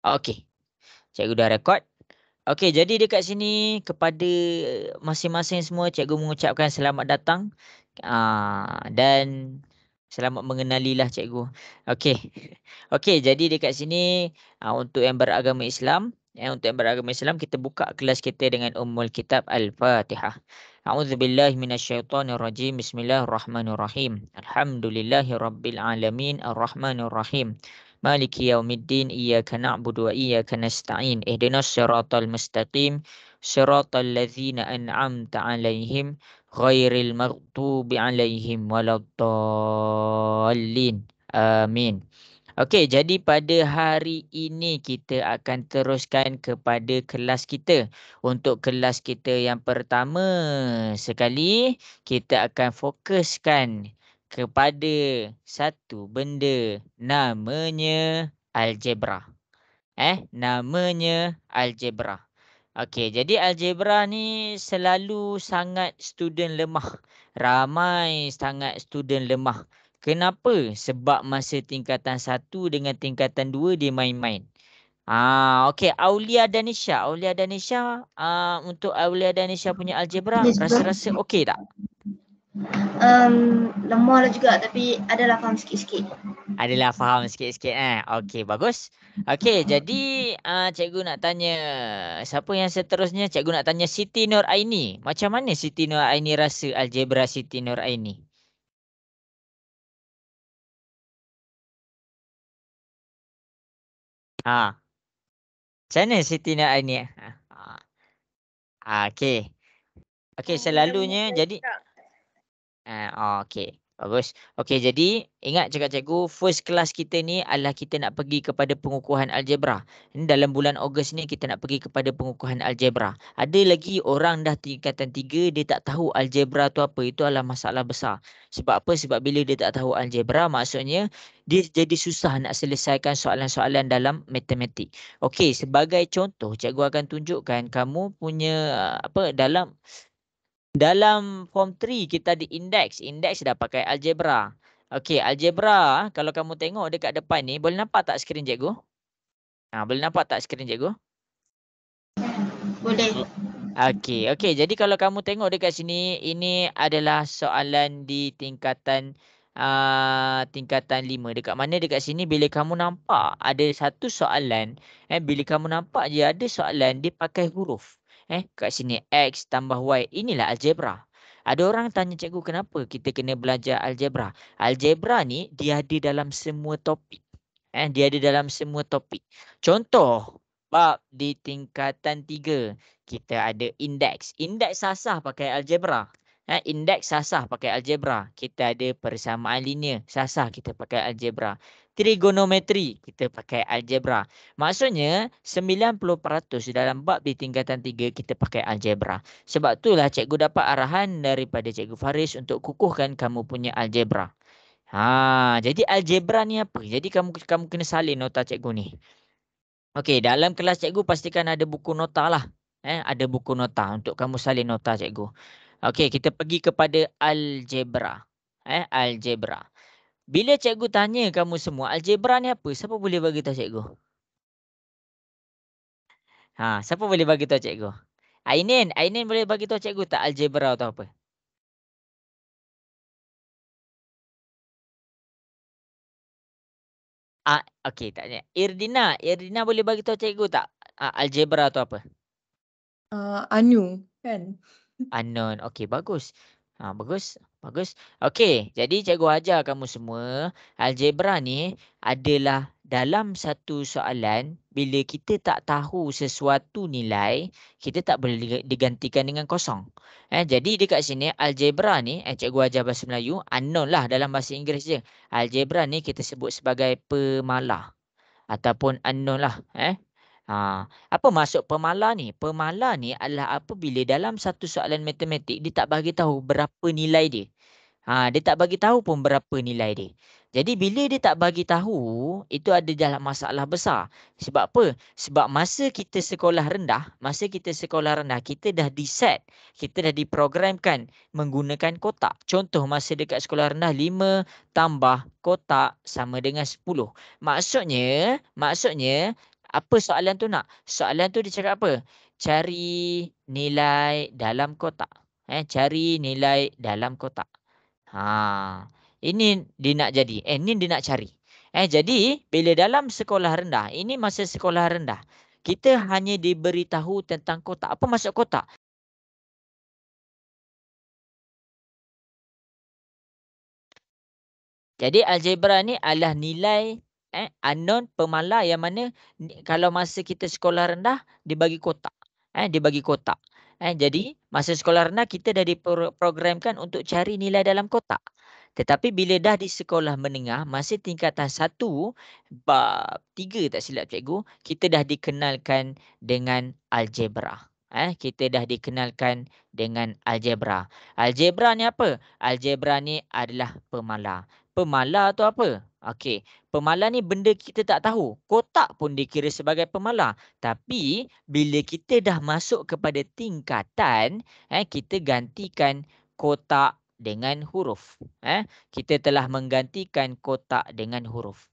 Okey. Cikgu dah rekod. Okey, jadi dekat sini kepada masing-masing semua, cikgu mengucapkan selamat datang. Dan selamat mengenalilah cikgu. Okey. Okey, jadi dekat sini untuk yang beragama Islam, untuk yang beragama Islam kita buka kelas kita dengan Ummul Kitab Al-Fatihah. A'udzubillahi minasyaitonirrajim. Bismillahirrahmanirrahim. Alhamdulillahirabbil alamin arrahmanirrahim. Maliki yaumiddin, iyyaka na'budu wa iyyaka nasta'in. Ihdinas siratal mustaqim, siratal ladzina an'amta 'alaihim ghairil maghdubi 'alaihim waladdallin. Amin. Okey, jadi pada hari ini kita akan teruskan kepada kelas kita. Untuk kelas kita yang pertama sekali, kita akan fokuskan kepada satu benda, namanya algebra. Namanya algebra. Okey, jadi algebra ni selalu sangat student lemah. Ramai sangat student lemah. Kenapa? Sebab masa tingkatan 1 dengan tingkatan 2 dia main-main. Okey, Aulia Danisha. Aulia Danisha, untuk Aulia Danisha punya algebra Yes, bro. rasa-rasa okey tak? Lemah lah juga tapi adalah faham sikit-sikit. Adalah faham sikit-sikit Okey, bagus. Okey, jadi cikgu nak tanya siapa yang seterusnya? Cikgu nak tanya Siti Nur Aini. Macam mana Siti Nur Aini rasa algebra Siti Nur Aini? Ha, Macam mana Siti Nur Aini? Okey. Okey, selalunya jadi okey. Bagus. Okey, jadi ingat cakap cikgu, first class kita ni adalah kita nak pergi kepada pengukuhan algebra. Ini dalam bulan Ogos ni kita nak pergi kepada pengukuhan algebra. Ada lagi orang dah tingkatan 3 dia tak tahu algebra tu apa. Itu adalah masalah besar. Sebab apa? Sebab bila dia tak tahu algebra, maksudnya dia jadi susah nak selesaikan soalan-soalan dalam matematik. Okey, sebagai contoh, cikgu akan tunjukkan kamu punya dalam form 3 kita ada index. Index dah pakai algebra. Okey, algebra kalau kamu tengok dekat depan ni, boleh nampak tak skrin cikgu? Boleh nampak tak skrin cikgu? Boleh. Okey, okey. Jadi kalau kamu tengok dekat sini, ini adalah soalan di tingkatan 5. Dekat mana? Dekat sini bila kamu nampak ada satu soalan, bila kamu nampak je ada soalan dia pakai huruf. Kat sini X tambah Y. Inilah algebra. Ada orang tanya cikgu, kenapa kita kena belajar algebra? Algebra ni dia ada dalam semua topik. Dia ada dalam semua topik. Contoh, bab di tingkatan 3 kita ada indeks. Indeks sasah pakai algebra. Indeks sasah pakai algebra. Kita ada persamaan linear. Sasah kita pakai algebra. Trigonometri kita pakai algebra. Maksudnya 90% dalam bab di tingkatan 3 kita pakai algebra. Sebab itulah cikgu dapat arahan daripada cikgu Faris untuk kukuhkan kamu punya algebra. Jadi algebra ni apa? Jadi kamu kena salin nota cikgu ni. Okey, dalam kelas cikgu pastikan ada buku nota lah. Ada buku nota untuk kamu salin nota cikgu. Okey, kita pergi kepada algebra. Algebra. Bila cikgu tanya kamu semua, algebra ni apa? Siapa boleh bagi tahu cikgu? Siapa boleh bagi tahu cikgu? Ainin boleh bagi tahu cikgu tak algebra tu apa? Okey, tak ada. Irdina boleh bagi tahu cikgu tak? Algebra tu apa? Anu kan. Unknown. Okey, bagus. Bagus. Bagus. Okey, jadi cikgu ajar kamu semua, algebra ni adalah dalam satu soalan, bila kita tak tahu sesuatu nilai, kita tak boleh digantikan dengan kosong. Jadi dekat sini, algebra ni, cikgu ajar bahasa Melayu, unknown lah dalam bahasa Inggeris je. Algebra ni kita sebut sebagai pemalah. Ataupun unknown lah. Apa maksud pemalar ni? Pemalar ni adalah apabila dalam satu soalan matematik dia tak bagi tahu berapa nilai dia. Dia tak bagi tahu pun berapa nilai dia. Jadi bila dia tak bagi tahu, itu ada dalam masalah besar. Sebab apa? Sebab masa kita sekolah rendah, kita dah di-set, kita dah diprogramkan menggunakan kotak. Contoh masa dekat sekolah rendah, 5 tambah kotak sama dengan 10. Maksudnya Apa soalan tu nak? Soalan tu dia cakap apa? Cari nilai dalam kotak. Cari nilai dalam kotak. Ini dia nak jadi. Ini dia nak cari. Jadi bila dalam sekolah rendah, ini masa sekolah rendah, kita hanya diberitahu tentang kotak. Apa maksud kotak? Jadi algebra ni adalah nilai unknown pemala yang mana kalau masa kita sekolah rendah dibagi kotak. Dibagi kotak. Jadi masa sekolah rendah kita dah diprogramkan untuk cari nilai dalam kotak. Tetapi bila dah di sekolah menengah, masa tingkatan 1 bab 3 tak silap cikgu, kita dah dikenalkan dengan algebra. Kita dah dikenalkan dengan algebra. Algebra ni apa? Algebra ni adalah pemala. Pemala tu apa? Okey, pemala ni benda kita tak tahu. Kotak pun dikira sebagai pemala. Tapi bila kita dah masuk kepada tingkatan, kita gantikan kotak dengan huruf. Kita telah menggantikan kotak dengan huruf.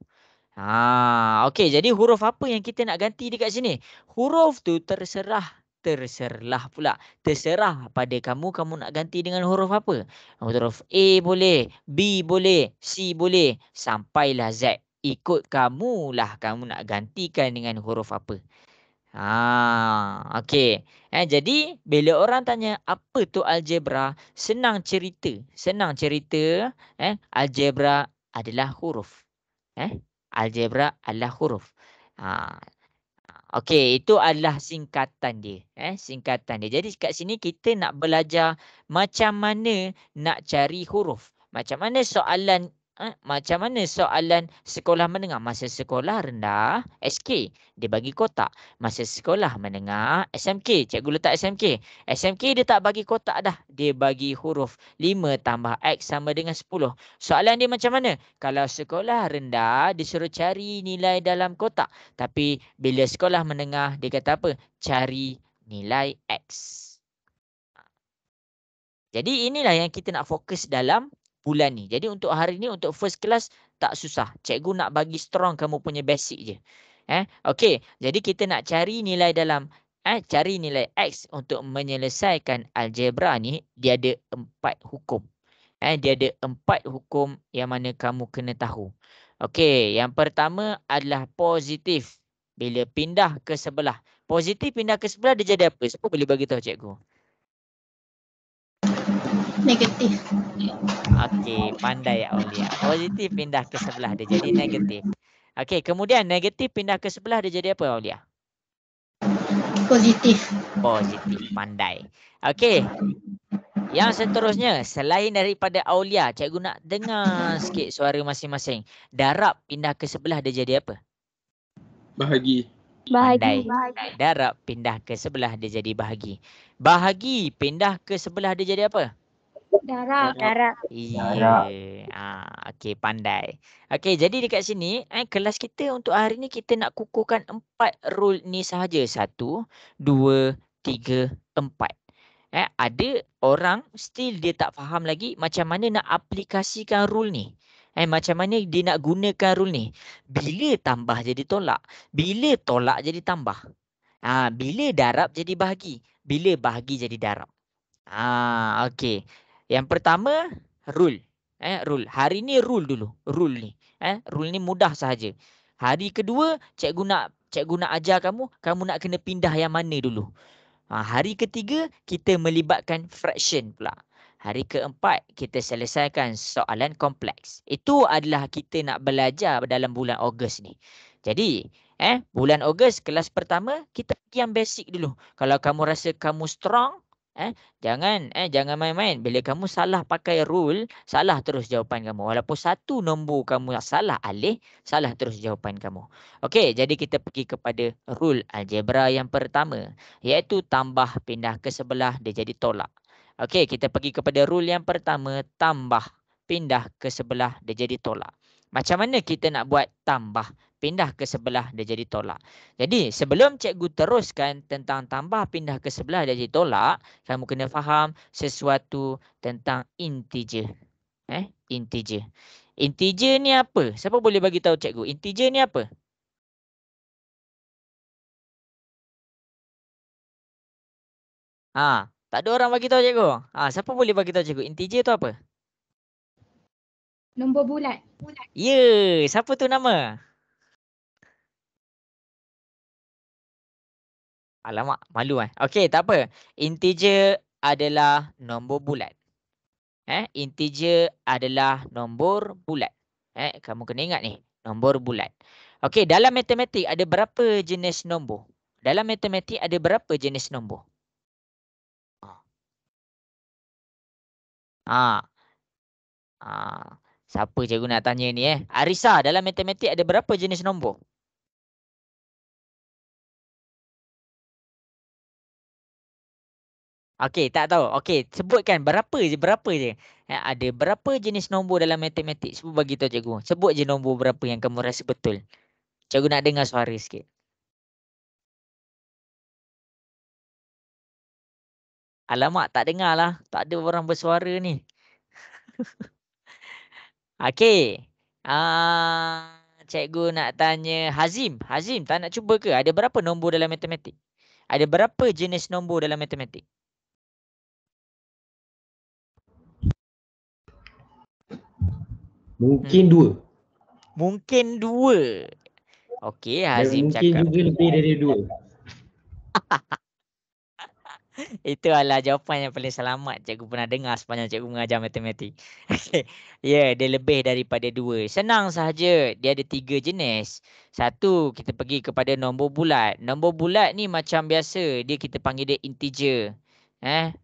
Okey, jadi huruf apa yang kita nak ganti dekat sini? Huruf tu terserah pula. Terserah pada kamu nak ganti dengan huruf apa? Huruf A boleh, B boleh, C boleh, sampailah Z. Ikut kamulah kamu nak gantikan dengan huruf apa. Okey. Jadi bila orang tanya apa tu algebra, senang cerita. Algebra adalah huruf. Algebra adalah huruf. Okey, itu adalah singkatan dia. Singkatan dia. Jadi kat sini kita nak belajar macam mana nak cari huruf. Macam mana soalan sekolah menengah. Masa sekolah rendah, SK, dia bagi kotak. Masa sekolah menengah, SMK, cikgu letak SMK. SMK dia tak bagi kotak dah. Dia bagi huruf 5 tambah X sama dengan 10. Soalan dia macam mana? Kalau sekolah rendah, disuruh cari nilai dalam kotak. Tapi bila sekolah menengah, dia kata apa? Cari nilai X. Jadi inilah yang kita nak fokus dalam bulan ni. Jadi untuk hari ni, untuk first class, tak susah. Cikgu nak bagi strong kamu punya basic je. Okey, jadi kita nak cari nilai dalam cari nilai X untuk menyelesaikan algebra ni, dia ada 4 hukum. Dia ada 4 hukum yang mana kamu kena tahu. Okey, yang pertama adalah positif. Bila pindah ke sebelah. Positif pindah ke sebelah dia jadi apa? Siapa boleh bagi tahu cikgu? Negatif. Okey, pandai Aulia. Positif pindah ke sebelah dia jadi negatif. Okey, kemudian negatif pindah ke sebelah dia jadi apa Aulia? Positif. Positif, pandai. Okey. Yang seterusnya, selain daripada Aulia, cikgu nak dengar sikit suara masing-masing. Darab pindah ke sebelah dia jadi apa? Bahagi. Pandai. Darab pindah ke sebelah dia jadi bahagi. Bahagi pindah ke sebelah dia jadi apa? Darab. Ya. Okey, pandai. Okey, jadi dekat sini kelas kita untuk hari ni kita nak kukuhkan 4 rule ni sahaja. 1, 2, 3, 4. Ada orang still dia tak faham lagi macam mana nak aplikasikan rule ni. Macam mana dia nak gunakan rule ni. Bila tambah jadi tolak. Bila tolak jadi tambah. Bila darab jadi bahagi. Bila bahagi jadi darab. Okey. Yang pertama, rule. Rule. Hari ni rule dulu. Rule ni. Rule ni mudah sahaja. Hari kedua, cikgu nak ajar kamu nak kena pindah yang mana dulu. Hari ketiga, kita melibatkan fraction pula. Hari keempat, kita selesaikan soalan kompleks. Itu adalah kita nak belajar dalam bulan Ogos ni. Jadi, bulan Ogos, kelas pertama, kita pergi yang basic dulu. Kalau kamu rasa kamu strong, jangan main-main. Bila kamu salah pakai rule, salah terus jawapan kamu. Walaupun satu nombor kamu salah alih, salah terus jawapan kamu. Okey, jadi kita pergi kepada rule algebra yang pertama, iaitu tambah pindah ke sebelah dia jadi tolak. Okey, kita pergi kepada rule yang pertama, tambah pindah ke sebelah dia jadi tolak. Macam mana kita nak buat tambah pindah ke sebelah dia jadi tolak? Jadi sebelum cikgu teruskan tentang tambah pindah ke sebelah dia jadi tolak, kamu kena faham sesuatu tentang integer. Integer. Integer ni apa? Siapa boleh bagi tahu cikgu? Integer ni apa? Tak ada orang bagi tahu cikgu. Siapa boleh bagi tahu cikgu? Integer tu apa? Nombor bulat. Ya, siapa tu nama? Alamak, malu Okey, tak apa. Integer adalah nombor bulat. Integer adalah nombor bulat. Kamu kena ingat ni, nombor bulat. Okey, dalam matematik ada berapa jenis nombor? Dalam matematik ada berapa jenis nombor? Siapa cikgu nak tanya ni Arisa, dalam matematik ada berapa jenis nombor? Okey, tak tahu. Okey, sebutkan berapa je. Ada berapa jenis nombor dalam matematik? Cuba bagi tahu cikgu. Sebut je nombor berapa yang kamu rasa betul. Cikgu nak dengar suara sikit. Alamak, tak dengar lah. Tak ada orang bersuara ni. Okey. Cikgu nak tanya Hazim. Hazim, tak nak cuba ke? Ada berapa nombor dalam matematik? Ada berapa jenis nombor dalam matematik? Mungkin 2. Mungkin 2. Okey, Hazim mungkin cakap. juga lebih dari 2. Itu adalah jawapan yang paling selamat cikgu pernah dengar sepanjang cikgu mengajar matematik. Ya, dia lebih daripada 2. Senang sahaja. Dia ada 3 jenis. Satu, kita pergi kepada nombor bulat. Nombor bulat ni macam biasa. Kita panggil dia integer.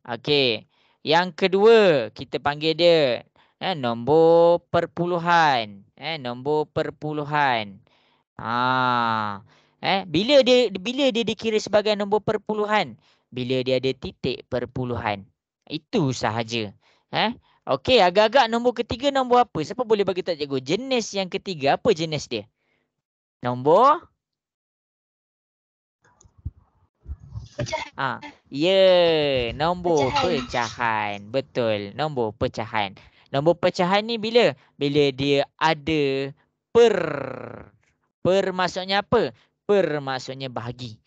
Okey. Yang kedua, kita panggil dia nombor perpuluhan. Nombor perpuluhan. Bila dia dikira sebagai nombor perpuluhan? Bila dia ada titik perpuluhan. Itu sahaja. Okey, agak-agak nombor ketiga nombor apa? Siapa boleh bagi tahu cikgu? Jenis yang ketiga, apa jenis dia? Nombor? Nombor pecahan. Betul, nombor pecahan. Nombor pecahan ni bila? Bila dia ada per. Per maksudnya apa? Per maksudnya bahagi.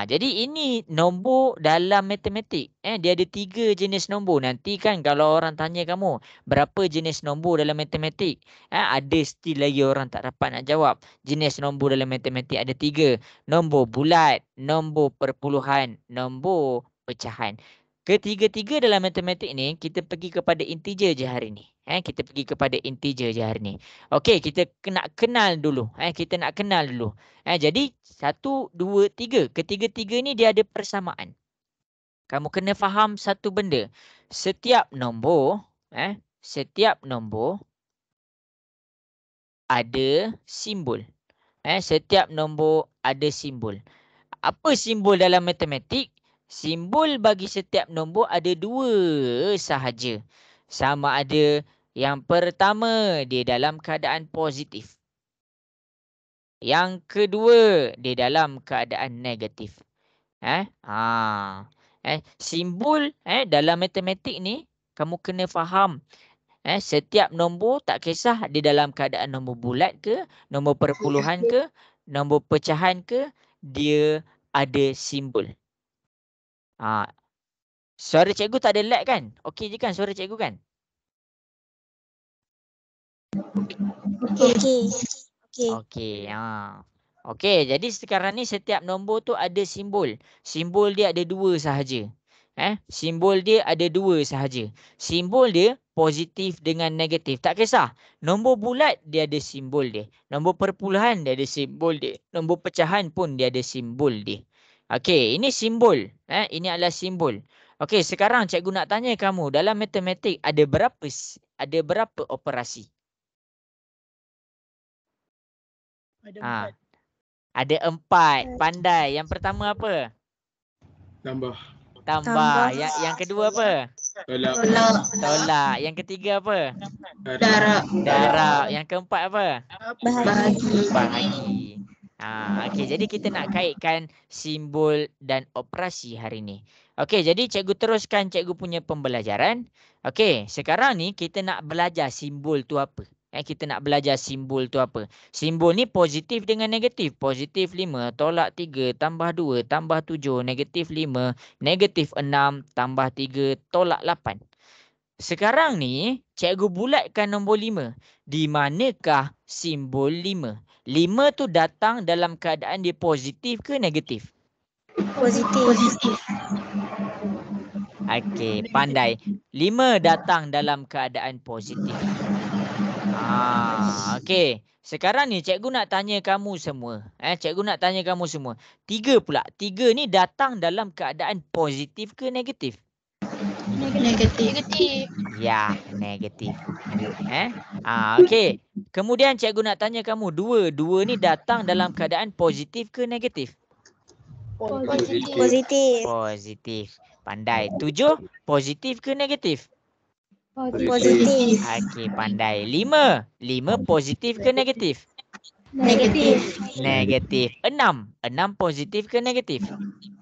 Jadi ini nombor dalam matematik. Dia ada 3 jenis nombor. Nanti kan kalau orang tanya kamu, berapa jenis nombor dalam matematik? Ada still lagi orang tak dapat nak jawab. Jenis nombor dalam matematik ada 3. Nombor bulat, nombor perpuluhan, nombor pecahan. Ketiga-tiga dalam matematik ni, kita pergi kepada integer je hari ni. Kita pergi kepada integer je hari ni. Okey, kita nak kenal dulu. Jadi 1, 2, 3. Ketiga-tiga ni dia ada persamaan. Kamu kena faham satu benda. Setiap nombor ada simbol. Setiap nombor ada simbol. Apa simbol dalam matematik? Simbol bagi setiap nombor ada 2 sahaja. Sama ada yang pertama dia dalam keadaan positif. Yang kedua dia dalam keadaan negatif. Simbol dalam matematik ni kamu kena faham. Setiap nombor tak kisah dia dalam keadaan nombor bulat ke, nombor perpuluhan ke, nombor pecahan ke, dia ada simbol. Suara cikgu tak ada lag kan? Okey je kan suara cikgu kan? Okey. Okey, jadi sekarang ni setiap nombor tu ada simbol. Simbol dia ada 2 sahaja. Simbol dia ada 2 sahaja. Simbol dia positif dengan negatif. Tak kisah. Nombor bulat dia ada simbol dia. Nombor perpuluhan dia ada simbol dia. Nombor pecahan pun dia ada simbol dia. Okey, ini simbol. Ini adalah simbol. Okey, sekarang cikgu nak tanya kamu, dalam matematik ada berapa operasi? Ada 4. Pandai. Yang pertama apa? Tambah. Tambah. Yang kedua apa? Tolak. Yang ketiga apa? Darab. Yang keempat apa? Bahagi. Okey, jadi kita nak kaitkan simbol dan operasi hari ni. Okey, jadi cikgu teruskan cikgu punya pembelajaran. Okey, sekarang ni kita nak belajar simbol tu apa. Kita nak belajar simbol tu apa. Simbol ni positif dengan negatif. Positif 5 tolak 3 tambah 2 tambah 7 negatif 5 negatif 6 tambah 3 tolak 8. Sekarang ni cikgu bulatkan nombor 5. Di manakah simbol 5? 5 tu datang dalam keadaan dia positif ke negatif? Positif. Okey, pandai. 5 datang dalam keadaan positif. Okey. Sekarang ni cikgu nak tanya kamu semua. Cikgu nak tanya kamu semua. 3 pula. 3 ni datang dalam keadaan positif ke negatif? Negatif. Ya, negatif. Okey. Kemudian cikgu nak tanya kamu 2. 2 ni datang dalam keadaan positif ke negatif? Positif. Positif. Pandai. 7 positif ke negatif? Positif. Okey, pandai. 5. 5 positif ke negatif? Negatif. Negatif. 6. 6 positif ke negatif?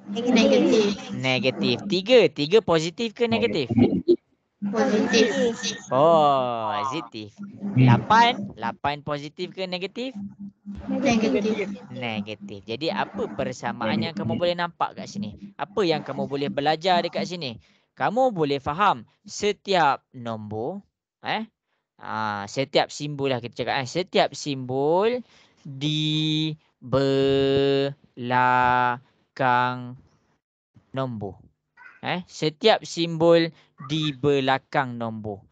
Negatif. Negatif. 3. 3 positif ke negatif? Positif. Positif. 8. 8 positif ke negatif? Negatif. Negatif. Jadi apa persamaan yang kamu boleh nampak kat sini? Apa yang kamu boleh belajar dekat sini? Kamu boleh faham setiap nombor, setiap simbol lah kita cakap, setiap simbol di belakang nombor. Setiap simbol di belakang nombor.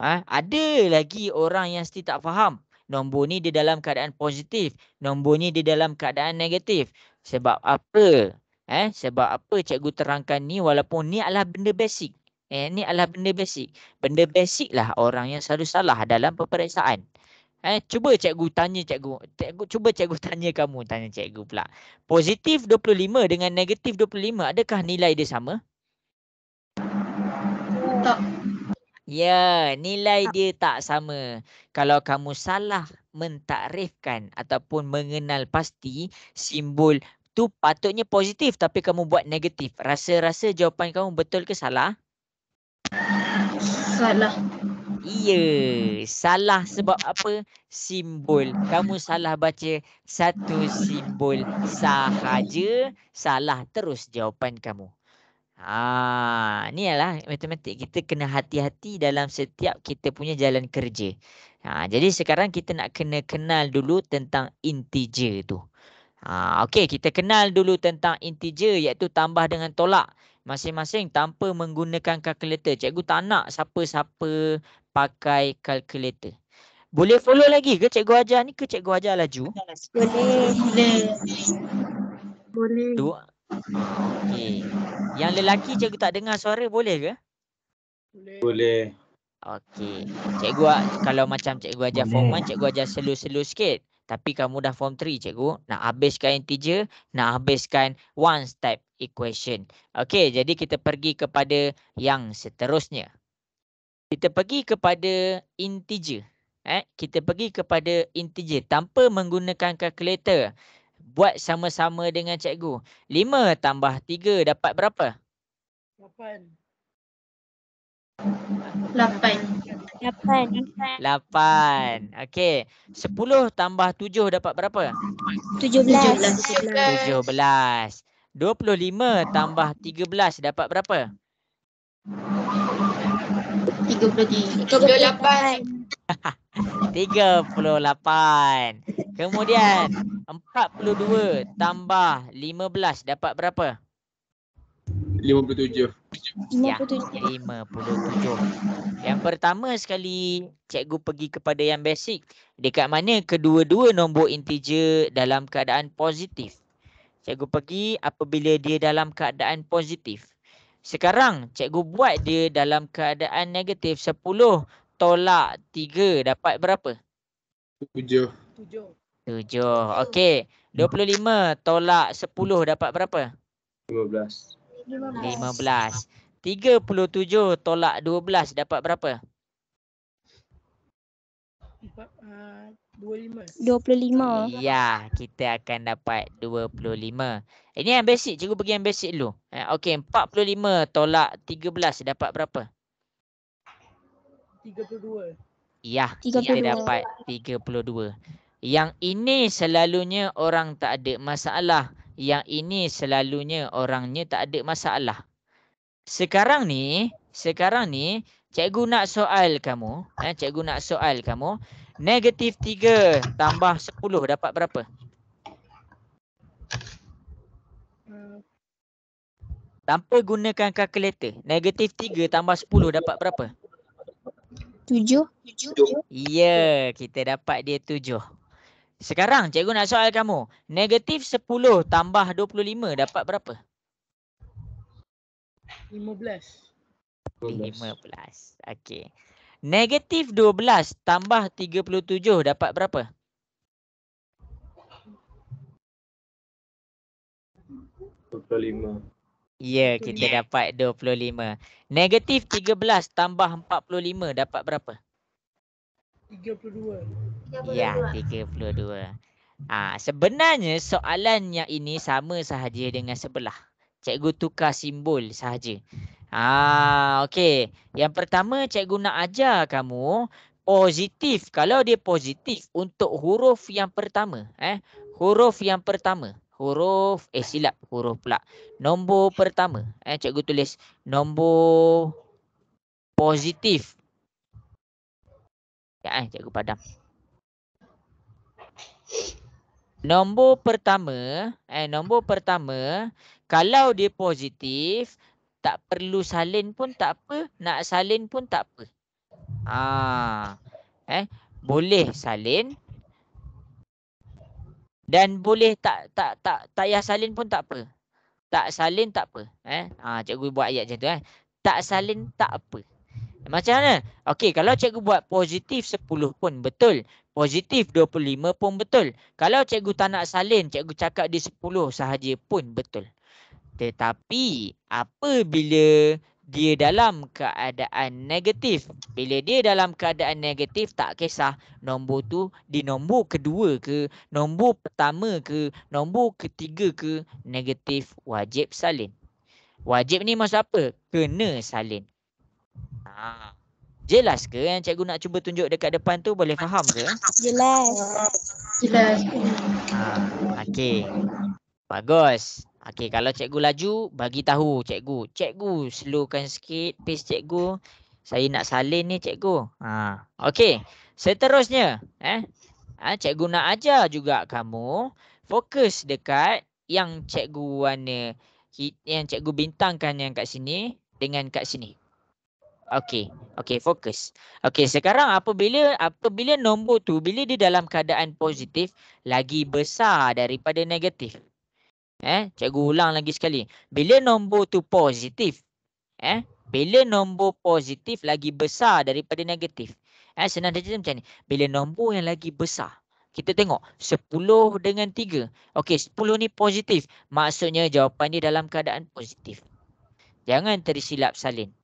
Ada lagi orang yang still tak faham. Nombor ni dia dalam keadaan positif. Nombor ni dia dalam keadaan negatif. Sebab apa? Sebab apa cikgu terangkan ni walaupun ni adalah benda basic. Ni adalah benda basic. Benda basic lah orang yang selalu salah dalam peperiksaan. Cuba cikgu tanya cikgu. Cuba cikgu tanya kamu. Tanya cikgu pula. Positif 25 dengan negatif 25. Adakah nilai dia sama? Tak. Ya, nilai dia tak sama. Kalau kamu salah mentakrifkan ataupun mengenal pasti simbol tu patutnya positif tapi kamu buat negatif. Rasa-rasa jawapan kamu betul ke salah? Salah. Iya, salah sebab apa? Simbol. Kamu salah baca satu simbol sahaja, salah terus jawapan kamu. Ni adalah matematik. Kita kena hati-hati dalam setiap kita punya jalan kerja. Jadi sekarang kita nak kena kenal dulu tentang integer tu. Okey, kita kenal dulu tentang integer iaitu tambah dengan tolak. Masing-masing tanpa menggunakan kalkulator. Cikgu tak nak siapa-siapa pakai kalkulator. Boleh follow lagi ke cikgu ajar ni ke cikgu ajar laju? Boleh. Dua. Okey. Yang lelaki cikgu tak dengar suara boleh ke? Boleh. Okey. Cikgu kalau macam cikgu ajar form 1, cikgu ajar slow-slow sikit. Tapi kamu dah form 3 cikgu, nak habiskan integer, nak habiskan one step equation. Okey, jadi kita pergi kepada yang seterusnya. Kita pergi kepada integer. Kita pergi kepada integer tanpa menggunakan kalkulator. Buat sama-sama dengan cikgu. 5 tambah 3 dapat berapa? 8. Okey. 10 tambah 7 dapat berapa? 17. 25 tambah 13 dapat berapa? 38. 38. Kemudian 42 tambah 15 dapat berapa? 57. Ya, 57. Yang pertama sekali cikgu pergi kepada yang basic. Dekat mana kedua-dua nombor integer dalam keadaan positif. Cikgu pergi apabila dia dalam keadaan positif. Sekarang cikgu buat dia dalam keadaan negatif. 10 tolak 3 dapat berapa? 7. 7. Okey. 25 tolak 10 dapat berapa? 15. 15. 37 tolak 12 dapat berapa? 25. Ya, kita akan dapat 25. Ini yang basic. Cikgu pergi yang basic dulu. Okey, 45 tolak 13 dapat berapa? 32. Ya, kita 32. dapat 32. Yang ini selalunya orang tak ada masalah. Yang ini selalunya orangnya tak ada masalah. Sekarang ni, cikgu nak soal kamu. Cikgu nak soal kamu. Negatif 3 tambah 10 dapat berapa? Tanpa gunakan kalkulator. Negatif 3 tambah 10 dapat berapa? 7. Ya, kita dapat dia 7. Sekarang cikgu nak soal kamu. Negatif 10 tambah 25 dapat berapa? 15. 15. Okey. Negatif 12 tambah 37 dapat berapa? 25. Ya, kita dapat 25. Negatif 13 tambah 45 dapat berapa? 32. Ya, 32. Sebenarnya soalan yang ini sama sahaja dengan sebelah. Cikgu tukar simbol sahaja. Okey. Yang pertama cikgu nak ajar kamu positif. Kalau dia positif untuk huruf yang pertama. Huruf yang pertama. Silap huruf pula. Nombor pertama. Cikgu tulis nombor positif. Ya, cikgu padam. Nombor pertama, kalau dia positif, tak perlu salin pun tak apa, nak salin pun tak apa. Boleh salin dan boleh tak payah salin pun tak apa. Tak salin tak apa. Cikgu buat ayat macam tu. Tak salin tak apa. Macam mana? Okey, kalau cikgu buat positif 10 pun betul. Positif 25 pun betul. Kalau cikgu tak nak salin, cikgu cakap dia 10 sahaja pun betul. Tetapi apabila dia dalam keadaan negatif. Bila dia dalam keadaan negatif, tak kisah nombor tu di nombor kedua ke, nombor pertama ke, nombor ketiga ke, negatif wajib salin. Wajib ni maksud apa? Kena salin. Jelas ke yang cikgu nak cuba tunjuk dekat depan tu? Boleh faham ke? Jelas. Okey. Bagus. Okey, kalau cikgu laju, bagi tahu cikgu. Cikgu, slowkan sikit pace cikgu. Saya nak salin ni cikgu. Okey. Seterusnya, cikgu nak ajar juga kamu fokus dekat yang cikgu warna, yang cikgu bintangkan yang kat sini dengan kat sini. Okey, fokus. Okey, sekarang apabila nombor tu bila dia dalam keadaan positif lagi besar daripada negatif. Cikgu ulang lagi sekali. Bila nombor tu positif, bila nombor positif lagi besar daripada negatif. Senang saja macam ni. Bila nombor yang lagi besar, kita tengok 10 dengan 3. Okey, 10 ni positif. Maksudnya jawapan dia dalam keadaan positif. Jangan tersilap salin.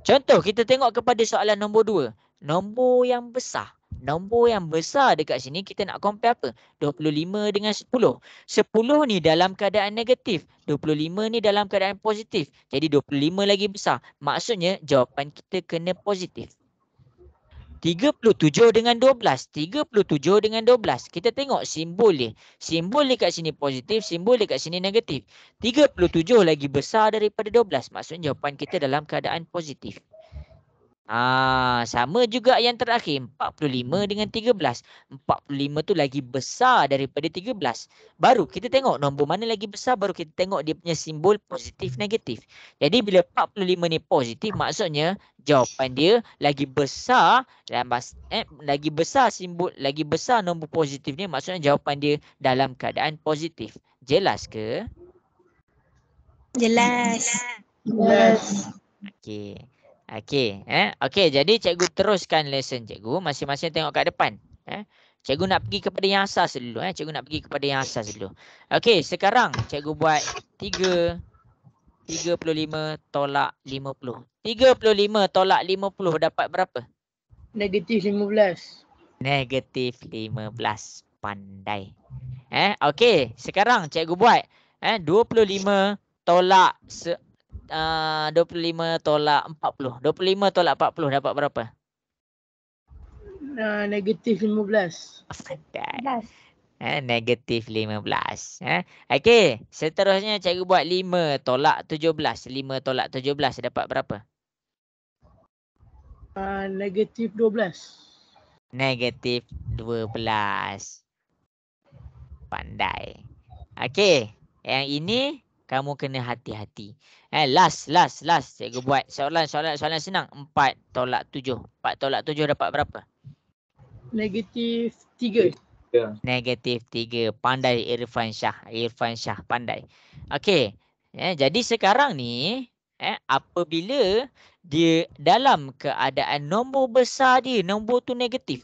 Contoh, kita tengok kepada soalan nombor 2. Nombor yang besar. Nombor yang besar dekat sini kita nak compare apa? 25 dengan 10. 10 ni dalam keadaan negatif. 25 ni dalam keadaan positif. Jadi 25 lagi besar. Maksudnya jawapan kita kena positif. 37 dengan 12. 37 dengan 12. Kita tengok simbol dia. Simbol dia kat sini positif, simbol dia kat sini negatif. 37 lagi besar daripada 12. Maksudnya jawapan kita dalam keadaan positif. Sama juga yang terakhir. 45 dengan 13. 45 tu lagi besar daripada 13. Baru kita tengok nombor mana lagi besar, baru kita tengok dia punya simbol positif negatif. Jadi bila 45 ni positif, maksudnya jawapan dia lagi besar lagi besar simbol, lagi besar nombor positif ni, maksudnya jawapan dia dalam keadaan positif. Jelas ke? Jelas. Okey, jadi cikgu teruskan lesson cikgu. Masing-masing tengok kat depan. Cikgu nak pergi kepada yang asas dulu. Okey, sekarang cikgu buat 35 tolak 50. 35 tolak 50 dapat berapa? Negatif 15. Negatif 15. Pandai. Okey, sekarang cikgu buat 25 tolak 25 tolak 40. 25 tolak 40 dapat berapa? Negatif 15. Pandai. Negatif 15. Okey, seterusnya cikgu buat 5 tolak 17. 5 tolak 17 dapat berapa? Negatif 12. Negatif 12. Pandai. Okey, yang ini kamu kena hati-hati. Last. Cikgu buat soalan senang. 4 tolak 7. 4 tolak 7 dapat berapa? Negatif 3. Ya. Negatif 3. Pandai Irfan Syah pandai. Okey. Jadi sekarang ni apabila dia dalam keadaan nombor besar dia, nombor tu negatif.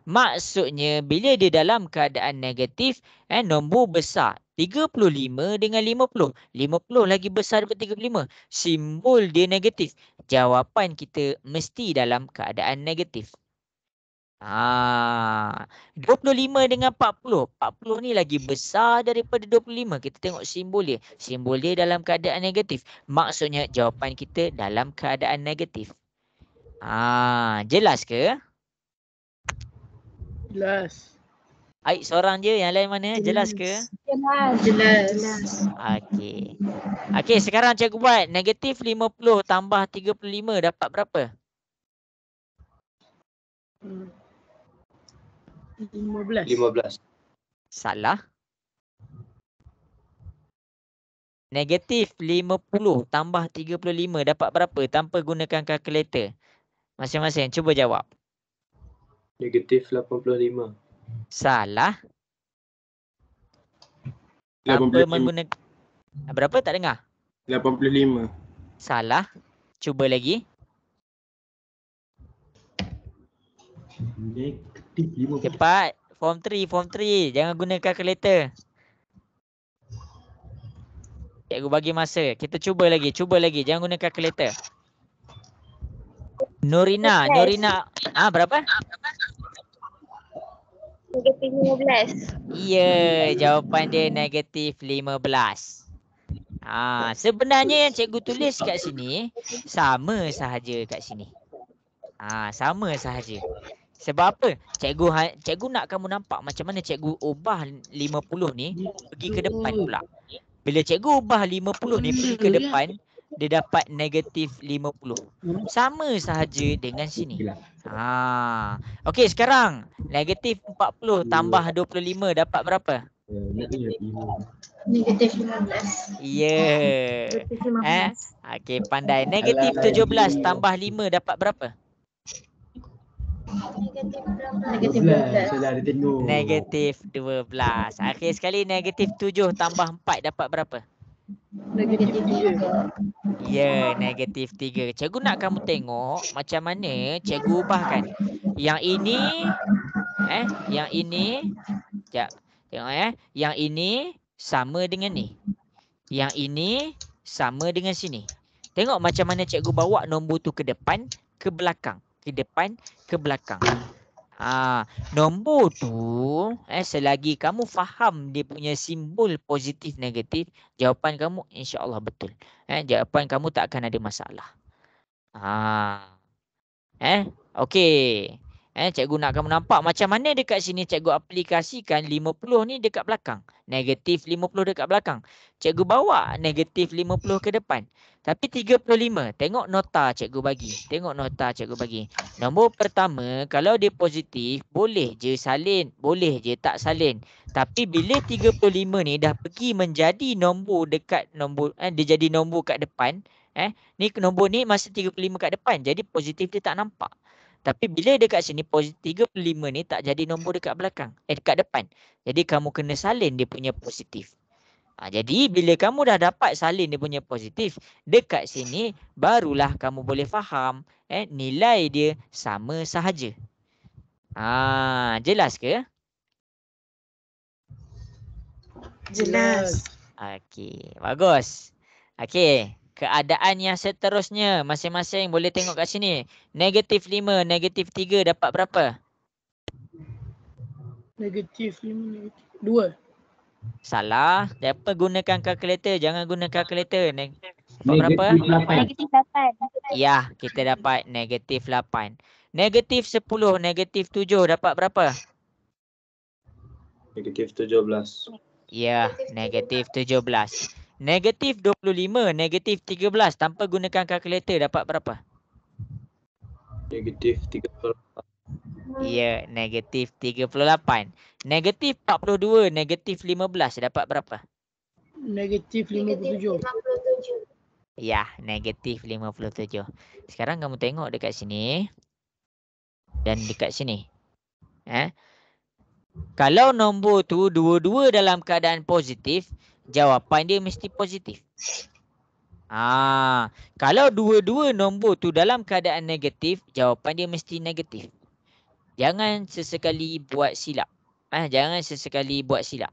Maksudnya bila dia dalam keadaan negatif, nombor besar 35 dengan 50. 50 lagi besar daripada 35. Simbol dia negatif. Jawapan kita mesti dalam keadaan negatif. 25 dengan 40. 40 ni lagi besar daripada 25. Kita tengok simbol dia. Simbol dia dalam keadaan negatif. Maksudnya jawapan kita dalam keadaan negatif. Jelas ke? Jelas. Aik seorang je, yang lain mana? Jelas ke? Jelas. Okey. Okey, sekarang cikgu buat negatif 50 tambah 35 dapat berapa? 15. 15. Salah. Negatif 50 tambah 35 dapat berapa tanpa gunakan kalkulator? Masing-masing cuba jawab. Negatif 85. Salah. Tanpa menggunakan berapa tak dengar? 85. Salah. Cuba lagi. Negatif 50. Cepat. Form 3. Jangan guna kalkulator. Cikgu bagi masa. Kita cuba lagi. Jangan guna kalkulator. Norina. Berapa? Negatif 15. Ya, jawapan dia negatif 15. Sebenarnya yang cikgu tulis kat sini sama sahaja kat sini. Sama sahaja. Sebab apa? Cikgu nak kamu nampak macam mana cikgu ubah 50 ni pergi ke depan pula. Bila cikgu ubah 50 ni pergi ke depan, dia dapat negatif 50. Sama sahaja dengan sini. Okey, sekarang negatif 40 tambah 25 dapat berapa? Negatif 15. Ya. Negatif 15. Okey, pandai. Negatif 17 tambah 5 dapat berapa? Negatif 12. Salah dia tengok. Negatif 12. Akhir sekali negatif 7 tambah 4 dapat berapa? Negatif 3. Ya, negatif 3. Cikgu nak kamu tengok macam mana cikgu ubahkan. Yang ini, sekejap. Tengok Yang ini sama dengan ni. Yang ini sama dengan sini. Tengok macam mana cikgu bawa nombor tu ke depan, ke belakang. Ke depan, ke belakang. Nombor tu selagi kamu faham dia punya simbol positif negatif, jawapan kamu insya-Allah betul. Jawapan kamu tak akan ada masalah. Okey. Cikgu nak kamu nampak macam mana dekat sini cikgu aplikasikan 50 ni dekat belakang. Negatif 50 dekat belakang. Cikgu bawa negatif 50 ke depan. Tapi 35. Tengok nota cikgu bagi. Nombor pertama, kalau dia positif, boleh je salin. Boleh je tak salin. Tapi bila 35 ni dah pergi menjadi nombor dekat nombor, dia jadi nombor kat depan. Ni nombor ni masih 35 kat depan. Jadi positif dia tak nampak. Tapi bila dekat sini positif 35 ni tak jadi nombor dekat belakang. Dekat depan. Jadi kamu kena salin dia punya positif. Jadi bila kamu dah dapat salin dia punya positif, dekat sini barulah kamu boleh faham nilai dia sama sahaja. Jelas ke? Jelas. Okey, bagus. Okey. Keadaan yang seterusnya, masing-masing boleh tengok kat sini. Negatif 5, negatif 3 dapat berapa? Negatif 5, 2. Salah. Dapat gunakan kalkulator. Jangan guna kalkulator. Dapat berapa? Negatif 8. Ya, kita dapat negatif 8. Negatif 10, negatif 7 dapat berapa? Negatif 17. Ya, negatif 17. Negatif 25, negatif 13 tanpa gunakan kalkulator dapat berapa? Negatif 38. Ya, negatif 38. Negatif 42, negatif 15 dapat berapa? Negatif Negatif 57. 57. Ya, negatif 57. Sekarang kamu tengok dekat sini. Dan dekat sini. Kalau nombor tu dua-dua dalam keadaan positif, jawapan dia mesti positif. Kalau dua-dua nombor tu dalam keadaan negatif, jawapan dia mesti negatif. Jangan sesekali buat silap. Jangan sesekali buat silap.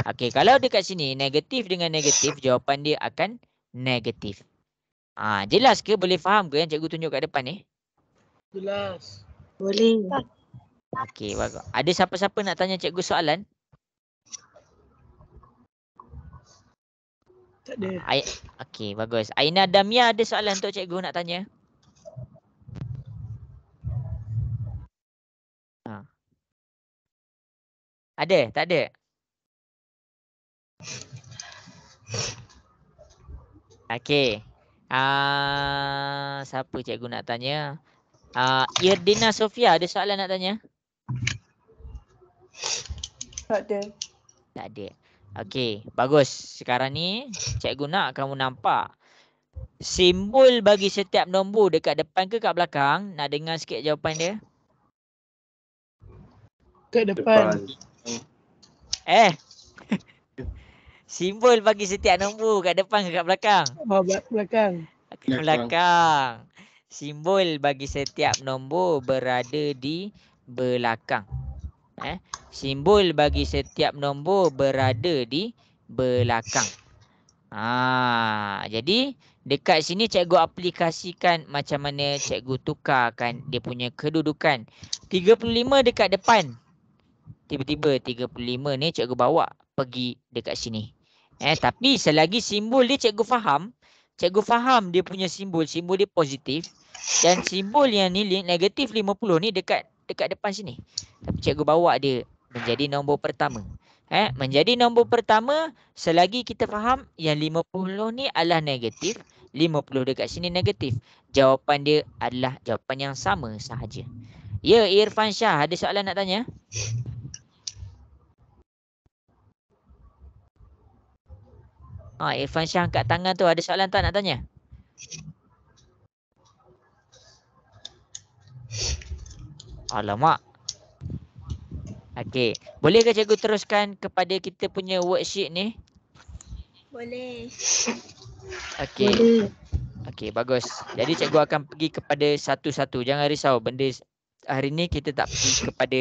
Okey, kalau dekat sini negatif dengan negatif, jawapan dia akan negatif. Jelas ke? Boleh faham ke yang cikgu tunjuk kat depan ni? Jelas. Boleh. Okey, bagus. Ada siapa-siapa nak tanya cikgu soalan? Tak ada. Okey, bagus. Aina Damia ada soalan untuk cikgu nak tanya? Ada? Tak ada? Okey. Siapa cikgu nak tanya? Irdina Sofia ada soalan nak tanya? Tak ada. Tak ada. Okey, bagus. Sekarang ni cikgu nak kamu nampak simbol bagi setiap nombor dekat depan ke kat belakang? Nak dengar sikit jawapan dia? Kat depan. Simbol bagi setiap nombor kat depan ke kat belakang? Belakang. Kat belakang. Simbol bagi setiap nombor berada di belakang. Simbol bagi setiap nombor berada di belakang. Jadi dekat sini cikgu aplikasikan macam mana cikgu tukarkan dia punya kedudukan. 35 dekat depan. Tiba-tiba 35 ni cikgu bawa pergi dekat sini. Tapi selagi simbol dia cikgu faham dia punya simbol dia positif. Dan simbol yang ni negatif 50 ni dekat depan sini. Tapi cikgu bawa dia menjadi nombor pertama. Menjadi nombor pertama selagi kita faham yang 50 ni adalah negatif. 50 dekat sini negatif. Jawapan dia adalah jawapan yang sama sahaja. Ya, Irfan Shah ada soalan nak tanya? Irfan Shah angkat tangan tu. Ada soalan tak nak tanya? Alamak. Okey. Bolehkah cikgu teruskan kepada kita punya worksheet ni? Boleh. Okey. Boleh. Okey, bagus. Jadi cikgu akan pergi kepada satu-satu. Jangan risau. Benda hari ni kita tak pergi kepada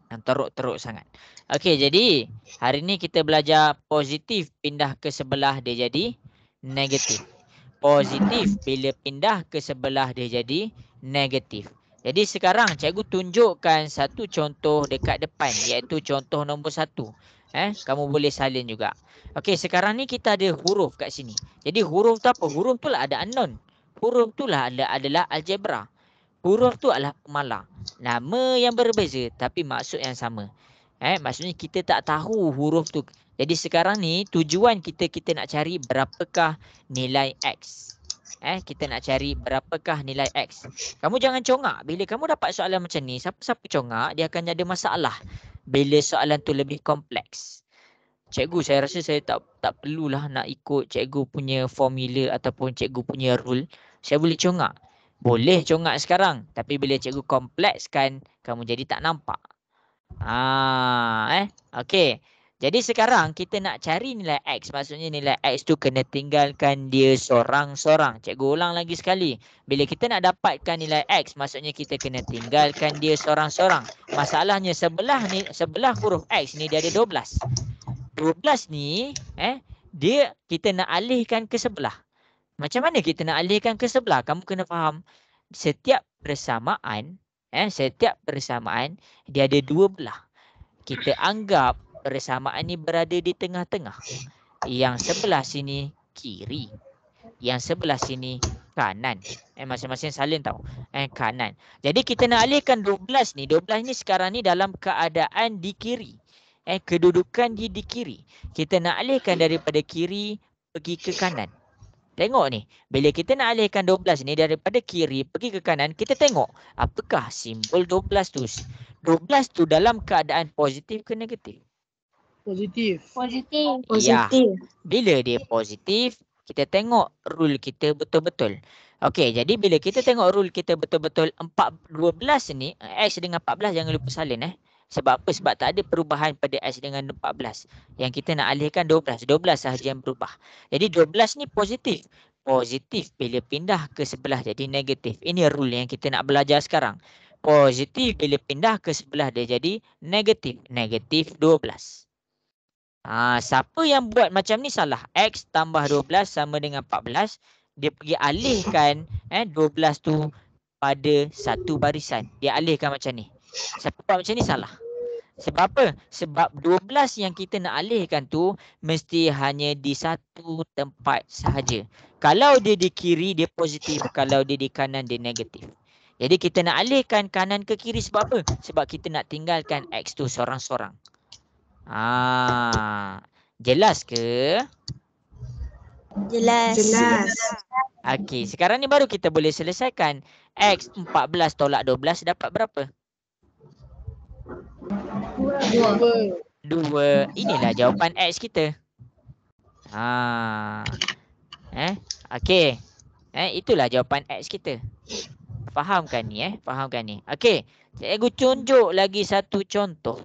yang teruk-teruk sangat. Okey, jadi hari ni kita belajar positif pindah ke sebelah dia jadi negatif. Positif bila pindah ke sebelah dia jadi negatif. Jadi sekarang cikgu tunjukkan satu contoh dekat depan, iaitu contoh nombor 1. Kamu boleh salin juga. Okey, sekarang ni kita ada huruf kat sini. Jadi huruf tu apa? Huruf tu lah ada unknown. Huruf tu lah adalah algebra. Huruf tu adalah pemalar. Nama yang berbeza tapi maksud yang sama. Maksudnya kita tak tahu huruf tu. Jadi sekarang ni tujuan kita nak cari berapakah nilai X. Kita nak cari berapakah nilai X. Kamu jangan congak. Bila kamu dapat soalan macam ni, siapa-siapa congak, dia akan ada masalah. Bila soalan tu lebih kompleks. Cikgu, saya rasa saya tak perlulah nak ikut cikgu punya formula ataupun cikgu punya rule. Saya boleh congak. Boleh congak sekarang. Tapi bila cikgu komplekskan, kamu jadi tak nampak. Okey. Jadi sekarang kita nak cari nilai X. Maksudnya nilai X tu kena tinggalkan dia sorang-sorang. Cikgu ulang lagi sekali. Bila kita nak dapatkan nilai X, maksudnya kita kena tinggalkan dia sorang-sorang. Masalahnya sebelah huruf X ni dia ada 12. 12 ni dia kita nak alihkan ke sebelah. Macam mana kita nak alihkan ke sebelah? Kamu kena faham. Setiap persamaan dia ada dua belah. Kita anggap persamaan ni berada di tengah-tengah. Yang sebelah sini kiri. Yang sebelah sini kanan. Masing-masing salin tau. Kanan. Jadi kita nak alihkan 12 ni. 12 ni sekarang ni dalam keadaan di kiri. Kedudukan dia di kiri. Kita nak alihkan daripada kiri pergi ke kanan. Tengok ni. Bila kita nak alihkan 12 ni daripada kiri pergi ke kanan, kita tengok apakah simbol 12 tu. 12 tu dalam keadaan positif ke negatif? Positif. Positif. Ya. Bila dia positif, kita tengok rule kita betul-betul. Okey, jadi bila kita tengok rule kita betul-betul 12 ni, X dengan 14 jangan lupa salin Sebab apa? Sebab tak ada perubahan pada X dengan 14. Yang kita nak alihkan 12. 12 sahaja yang berubah. Jadi 12 ni positif. Positif bila pindah ke sebelah jadi negatif. Ini rule yang kita nak belajar sekarang. Positif bila pindah ke sebelah dia jadi negatif. Negatif 12. Siapa yang buat macam ni salah. X tambah 12 sama dengan 14. Dia pergi alihkan 12 tu pada satu barisan. Dia alihkan macam ni. Siapa buat macam ni salah. Sebab apa? Sebab 12 yang kita nak alihkan tu mesti hanya di satu tempat sahaja. Kalau dia di kiri dia positif. Kalau dia di kanan dia negatif. Jadi kita nak alihkan kanan ke kiri sebab apa? Sebab kita nak tinggalkan X tu sorang-sorang. Jelas ke? Jelas. Okey, sekarang ni baru kita boleh selesaikan. X 14 tolak 12 dapat berapa? 2. Inilah jawapan X kita. Okey. Itulah jawapan X kita. Fahamkan ni fahamkan ni. Okey, cikgu tunjuk lagi satu contoh.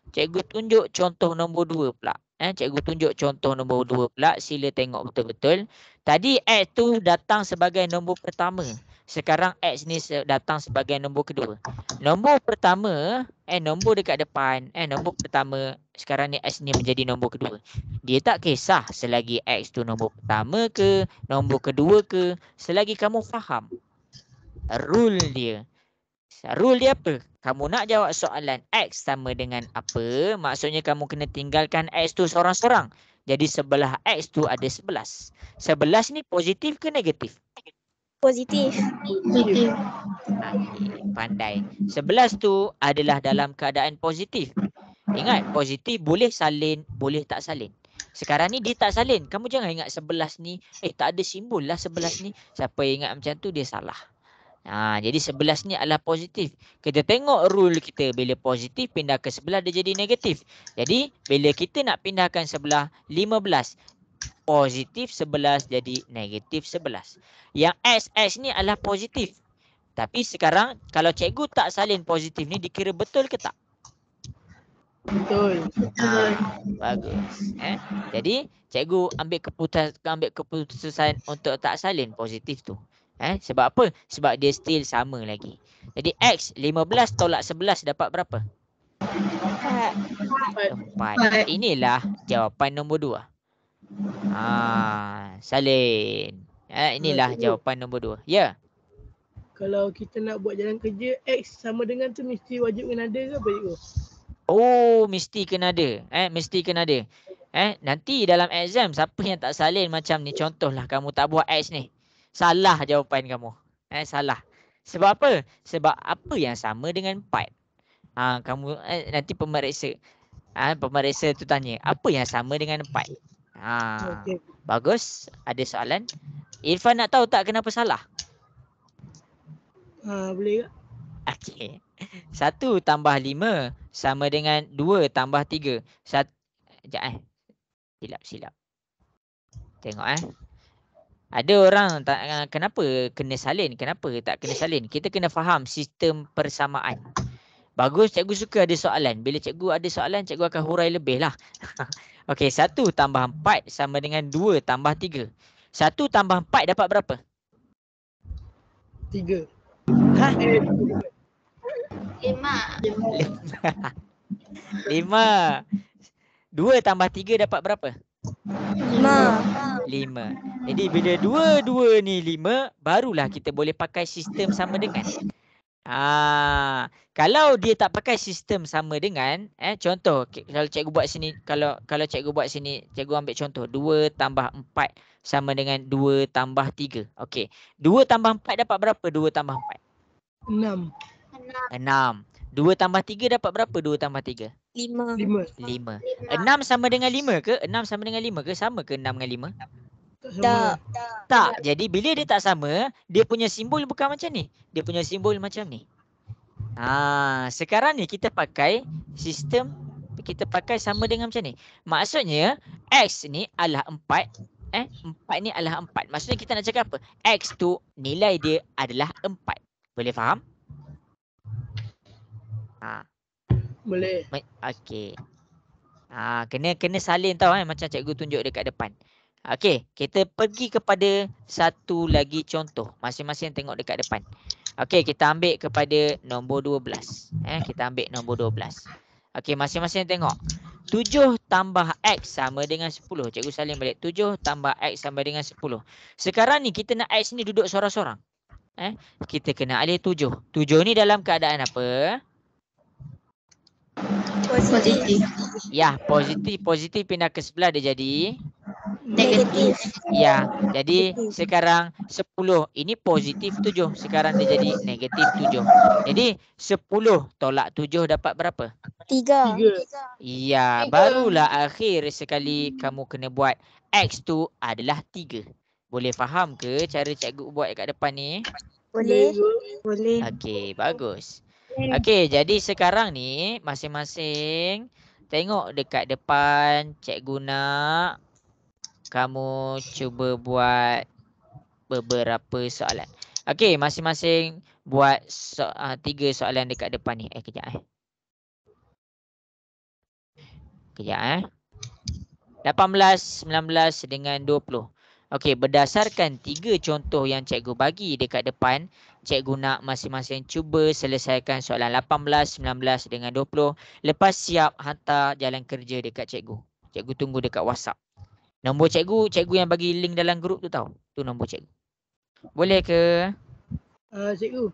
Cikgu tunjuk contoh nombor 2 pula. Cikgu tunjuk contoh nombor 2 pula. Sila tengok betul-betul. Tadi X tu datang sebagai nombor pertama. Sekarang X ni datang sebagai nombor kedua. Nombor pertama, nombor dekat depan. Nombor pertama, sekarang ni X ni menjadi nombor kedua. Dia tak kisah selagi X tu nombor pertama ke, nombor kedua ke. Selagi kamu faham rule dia. Rule dia apa? Kamu nak jawab soalan X sama dengan apa? Maksudnya kamu kena tinggalkan X tu sorang-sorang. Jadi sebelah X tu ada 11. 11 ni positif ke negatif? Positif. Pandai. 11 tu adalah dalam keadaan positif. Ingat, positif boleh salin, boleh tak salin. Sekarang ni dia tak salin. Kamu jangan ingat 11 ni, tak ada simbol lah 11 ni. Siapa ingat macam tu dia salah. Jadi 11 ni adalah positif. Kita tengok rule kita. Bila positif pindah ke sebelah dia jadi negatif. Jadi bila kita nak pindahkan sebelah 15. Positif 11 jadi negatif 11. Yang X ni adalah positif. Tapi sekarang kalau cikgu tak salin positif ni dikira betul ke tak? Betul. Bagus. Jadi cikgu ambil keputusan untuk tak salin positif tu. Sebab apa? Sebab dia still sama lagi. Jadi X 15 tolak 11 dapat berapa? 4. Inilah jawapan nombor 2. Salin. Inilah jawapan nombor 2. Ya. Kalau kita nak buat jalan kerja, X sama dengan tu mesti wajib kena ada ke apa cikgu? Oh, mesti kena ada. Mesti kena ada. Nanti dalam exam siapa yang tak salin macam ni, contohlah kamu tak buat X ni. Salah jawapan kamu. Salah. Sebab apa? Sebab apa yang sama dengan 4? Kamu nanti pemeriksa. Pemeriksa tu tanya, apa yang sama dengan 4? Okay. Bagus. Ada soalan? Irfan nak tahu tak kenapa salah? Boleh tak? Okey. 1 tambah 5 sama dengan 2 tambah 3. Sekejap Silap. Tengok Ada orang tak kenapa kena salin, kenapa tak kena salin. Kita kena faham sistem persamaan. Bagus, cikgu suka ada soalan. Bila cikgu ada soalan, cikgu akan hurai lebih lah. Okey, 1 tambah 4 sama dengan 2 tambah 3. 1 tambah 4 dapat berapa? 3. 5. 5. 2 tambah 3 dapat berapa? 5. 5. Jadi bila 2 ni 5, barulah kita boleh pakai sistem sama dengan. Kalau dia tak pakai sistem sama dengan contoh kalau cikgu buat sini, kalau cikgu buat sini, cikgu ambil contoh 2 tambah 4 sama dengan 2 tambah 3. Okey. 2 tambah 4 dapat berapa 2 tambah 4? 6. 6. 2 tambah 3 dapat berapa 2 tambah 3? 5. 5. 5. 6 sama dengan 5 ke? 6 sama dengan 5 ke? Sama ke 6 dengan 5? Tak sama. Tak. Jadi bila dia tak sama, dia punya simbol bukan macam ni. Dia punya simbol macam ni. Sekarang ni kita pakai sistem, kita pakai sama dengan macam ni. Maksudnya X ni adalah 4. 4 ni adalah 4. Maksudnya kita nak cakap apa? X tu nilai dia adalah 4. Boleh faham? Boleh. Okey. Kena salin tau macam cikgu tunjuk dekat depan. Okey, kita pergi kepada satu lagi contoh. Masing-masing tengok dekat depan. Okey, kita ambil kepada nombor 12. Kita ambil nombor 12. Okey, masing-masing tengok. 7 tambah X sama dengan 10. Cikgu salin balik. 7 tambah X sama dengan 10. Sekarang ni kita nak X ni duduk sorang-sorang. Kita kena alih 7. 7 ni dalam keadaan apa? Positif. Ya, positif. Positif pindah ke sebelah dia jadi Negatif. ya. Jadi sekarang 10 ini positif 7. Sekarang dia jadi negatif 7. Jadi 10 tolak 7 dapat berapa? 3. 3. Ya, barulah akhir sekali kamu kena buat X tu adalah 3. Boleh faham ke cara cikgu buat kat depan ni? Boleh. Boleh. Okey, bagus. Okey, jadi sekarang ni masing-masing tengok dekat depan, cikgu nak kamu cuba buat beberapa soalan. Okey, masing-masing buat 3 soalan dekat depan ni. Kejap. Kejap 18, 19 dengan 20. Okey, berdasarkan 3 contoh yang cikgu bagi dekat depan, cikgu nak masing-masing cuba selesaikan soalan 18, 19 dengan 20. Lepas siap, hantar jalan kerja dekat cikgu. Cikgu tunggu dekat WhatsApp. Nombor cikgu yang bagi link dalam grup tu tahu. Tu nombor cikgu. Boleh ke? Cikgu.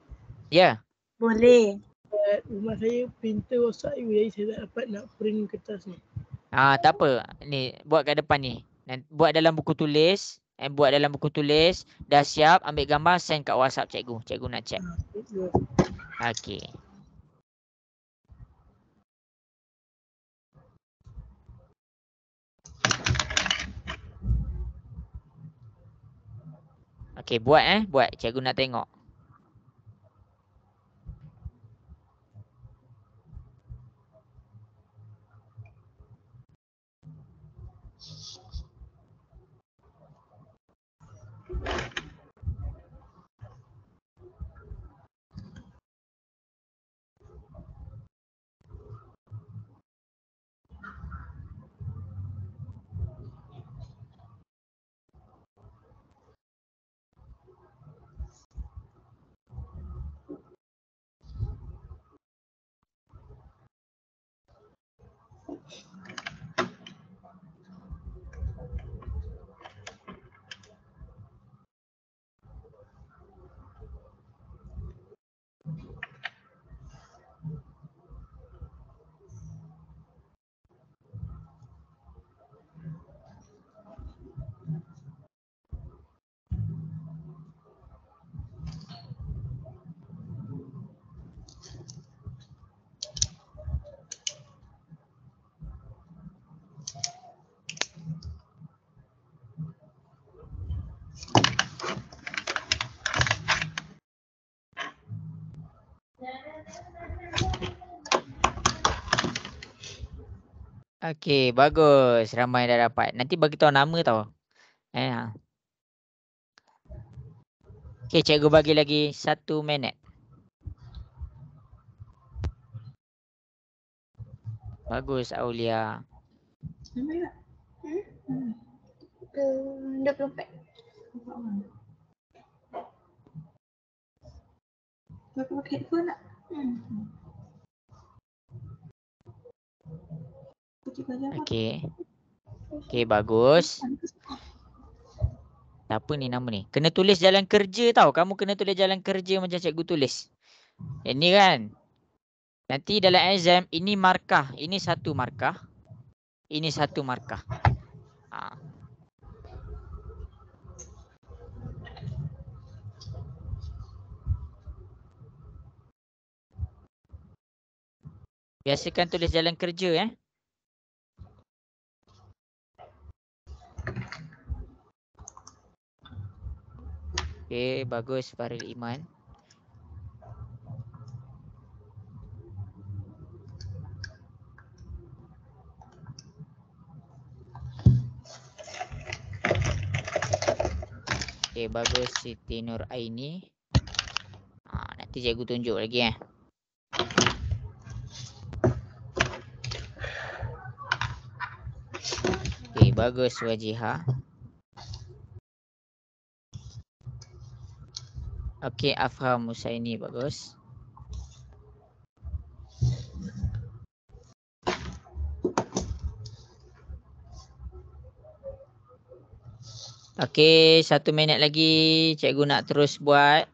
Ya. Boleh. Rumah saya printer rosak jadi saya tak dapat nak print kertas ni. Tak apa. Ni buat kat depan ni. Buat dalam buku tulis. Buat dalam buku tulis. Dah siap, ambil gambar, send kat WhatsApp cikgu. Cikgu nak check. Cikgu. Okey. Okey, buat buat. Cikgu nak tengok. Okey, bagus. Ramai dah dapat. Nanti bagi tahu nama tau. Okey, cikgu bagi lagi 1 minit. Bagus, Aulia. 24. Kau pakai headphone tak? Okey. Okey, bagus. Apa ni nama ni? Kena tulis jalan kerja tau. Kamu kena tulis jalan kerja macam cikgu tulis. Ini kan. Nanti dalam exam ini markah. Ini satu markah. Ini satu markah. Ha. Biasakan tulis jalan kerja Okey, bagus Faril Iman. Okey, bagus Siti Nur Aini. Nanti cikgu tunjuk lagi Okey, bagus Wajiha. Okey, Afham Husaini bagus. Okey, 1 minit lagi cikgu nak terus buat.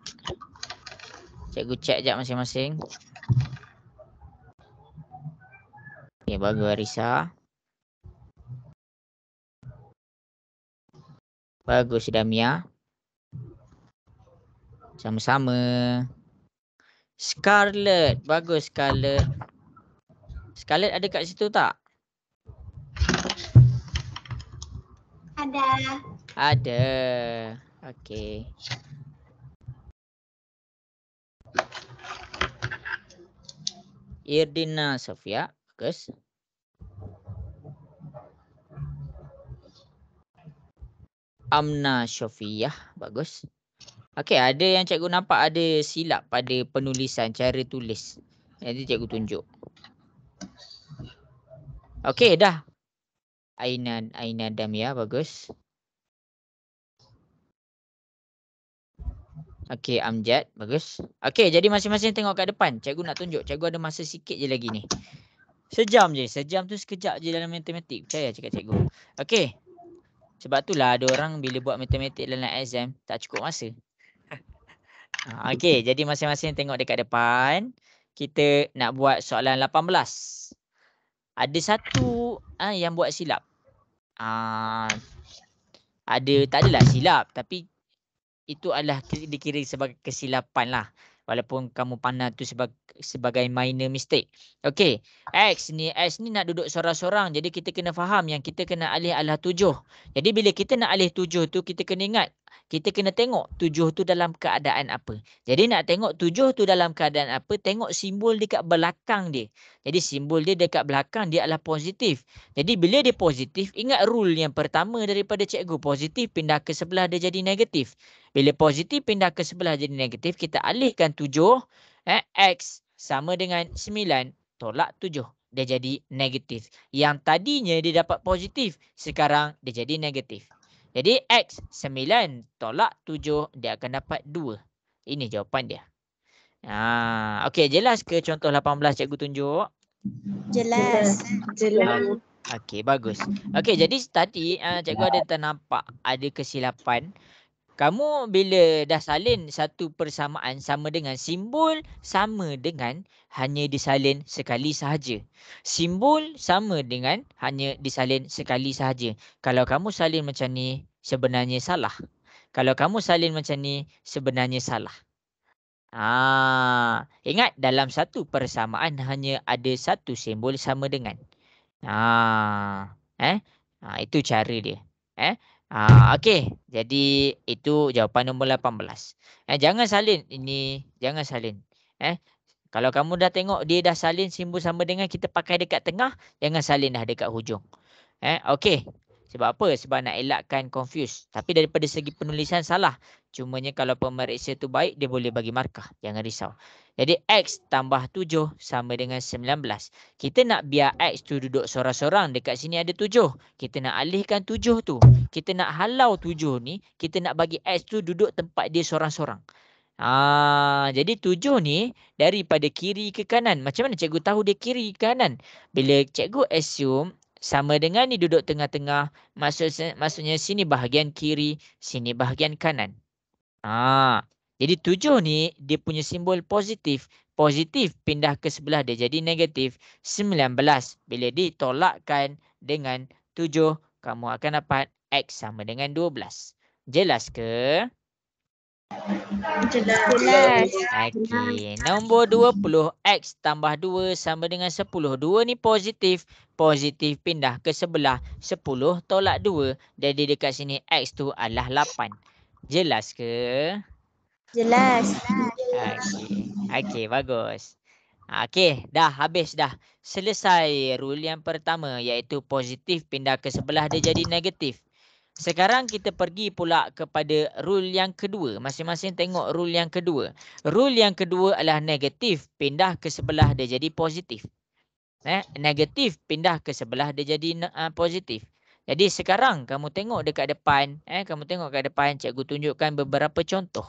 Cikgu check jap masing-masing. Okey, bagus Arisa. Bagus Damia. Sama-sama. Scarlett, bagus Scarlett. Scarlett ada kat situ tak? Ada. Ada. Okey. Irdina Sofia, bagus. Amna Syofiah, bagus. Okey, ada yang cikgu nampak ada silap pada penulisan cara tulis. Nanti cikgu tunjuk. Okey, dah. Aina Damia, bagus. Okey, Amjad, bagus. Okey, jadi masing-masing tengok kat depan. Cikgu nak tunjuk. Cikgu ada masa sikit je lagi ni. Sejam je. Sejam tu sekejap je dalam matematik. Percaya cakap cikgu. Okey. Sebab itulah ada orang bila buat matematik dalam exam tak cukup masa. Okey, jadi masing-masing tengok dekat depan. Kita nak buat soalan 18. Ada satu yang buat silap. Tak adalah silap tapi itu adalah dikira sebagai kesilapan lah. Walaupun kamu pandang tu sebagai minor mistake. Okey. X ni nak duduk sorang-sorang. Jadi kita kena faham yang kita kena alih adalah 7. Jadi bila kita nak alih 7 tu kita kena ingat. Kita kena tengok 7 tu dalam keadaan apa. Jadi nak tengok 7 tu dalam keadaan apa. Tengok simbol dekat belakang dia. Jadi simbol dia dekat belakang dia adalah positif. Jadi bila dia positif. Ingat rule yang pertama daripada cikgu. Positif pindah ke sebelah dia jadi negatif. Bila positif pindah ke sebelah jadi negatif, kita alihkan 7. X sama dengan 9 tolak 7. Dia jadi negatif. Yang tadinya dia dapat positif. Sekarang dia jadi negatif. Jadi X 9 tolak 7 dia akan dapat 2. Ini jawapan dia. Okey, jelas ke contoh 18 cikgu tunjuk? Jelas. Jelas. Okey, bagus. Okey, jadi tadi cikgu ada ternampak ada kesilapan. Kamu bila dah salin satu persamaan sama dengan simbol sama dengan hanya disalin sekali sahaja. Simbol sama dengan hanya disalin sekali sahaja. Kalau kamu salin macam ni sebenarnya salah. Kalau kamu salin macam ni sebenarnya salah. Ingat dalam satu persamaan hanya ada satu simbol sama dengan. Itu cara dia. Okey. Jadi itu jawapan nombor 18. Jangan salin ini, jangan salin. Kalau kamu dah tengok dia dah salin simbol sama dengan kita pakai dekat tengah, jangan salin dah dekat hujung. Okey. Sebab apa? Sebab nak elakkan confuse. Tapi daripada segi penulisan salah. Cumanya kalau pemeriksa tu baik, dia boleh bagi markah. Jangan risau. Jadi X tambah 7 sama dengan 19. Kita nak biar X tu duduk sorang-sorang. Dekat sini ada 7. Kita nak alihkan 7 tu. Kita nak halau 7 ni. Kita nak bagi X tu duduk tempat dia sorang-sorang. Jadi 7 ni daripada kiri ke kanan. Macam mana cikgu tahu dia kiri ke kanan? Bila cikgu assume sama dengan ni duduk tengah-tengah. Maksudnya sini bahagian kiri, sini bahagian kanan. Jadi 7 ni dia punya simbol positif. Positif pindah ke sebelah dia jadi negatif 19. Bila ditolakkan dengan 7, kamu akan dapat X sama dengan 12. Jelas ke? Jelas. Okey. Nombor 20. X tambah 2 sama dengan 10. 2 ni positif. Positif pindah ke sebelah. 10 tolak 2. Jadi dekat sini X tu adalah 8. Jelas ke? Jelas. Okey. Okey, bagus. Okey, dah habis dah. Selesai rule yang pertama iaitu positif pindah ke sebelah dia jadi negatif. Sekarang kita pergi pula kepada rule yang kedua. Masing-masing tengok rule yang kedua. Rule yang kedua adalah negatif pindah ke sebelah dia jadi positif. Negatif pindah ke sebelah dia jadi positif. Jadi sekarang kamu tengok dekat depan, kamu tengok kat depan, cikgu tunjukkan beberapa contoh.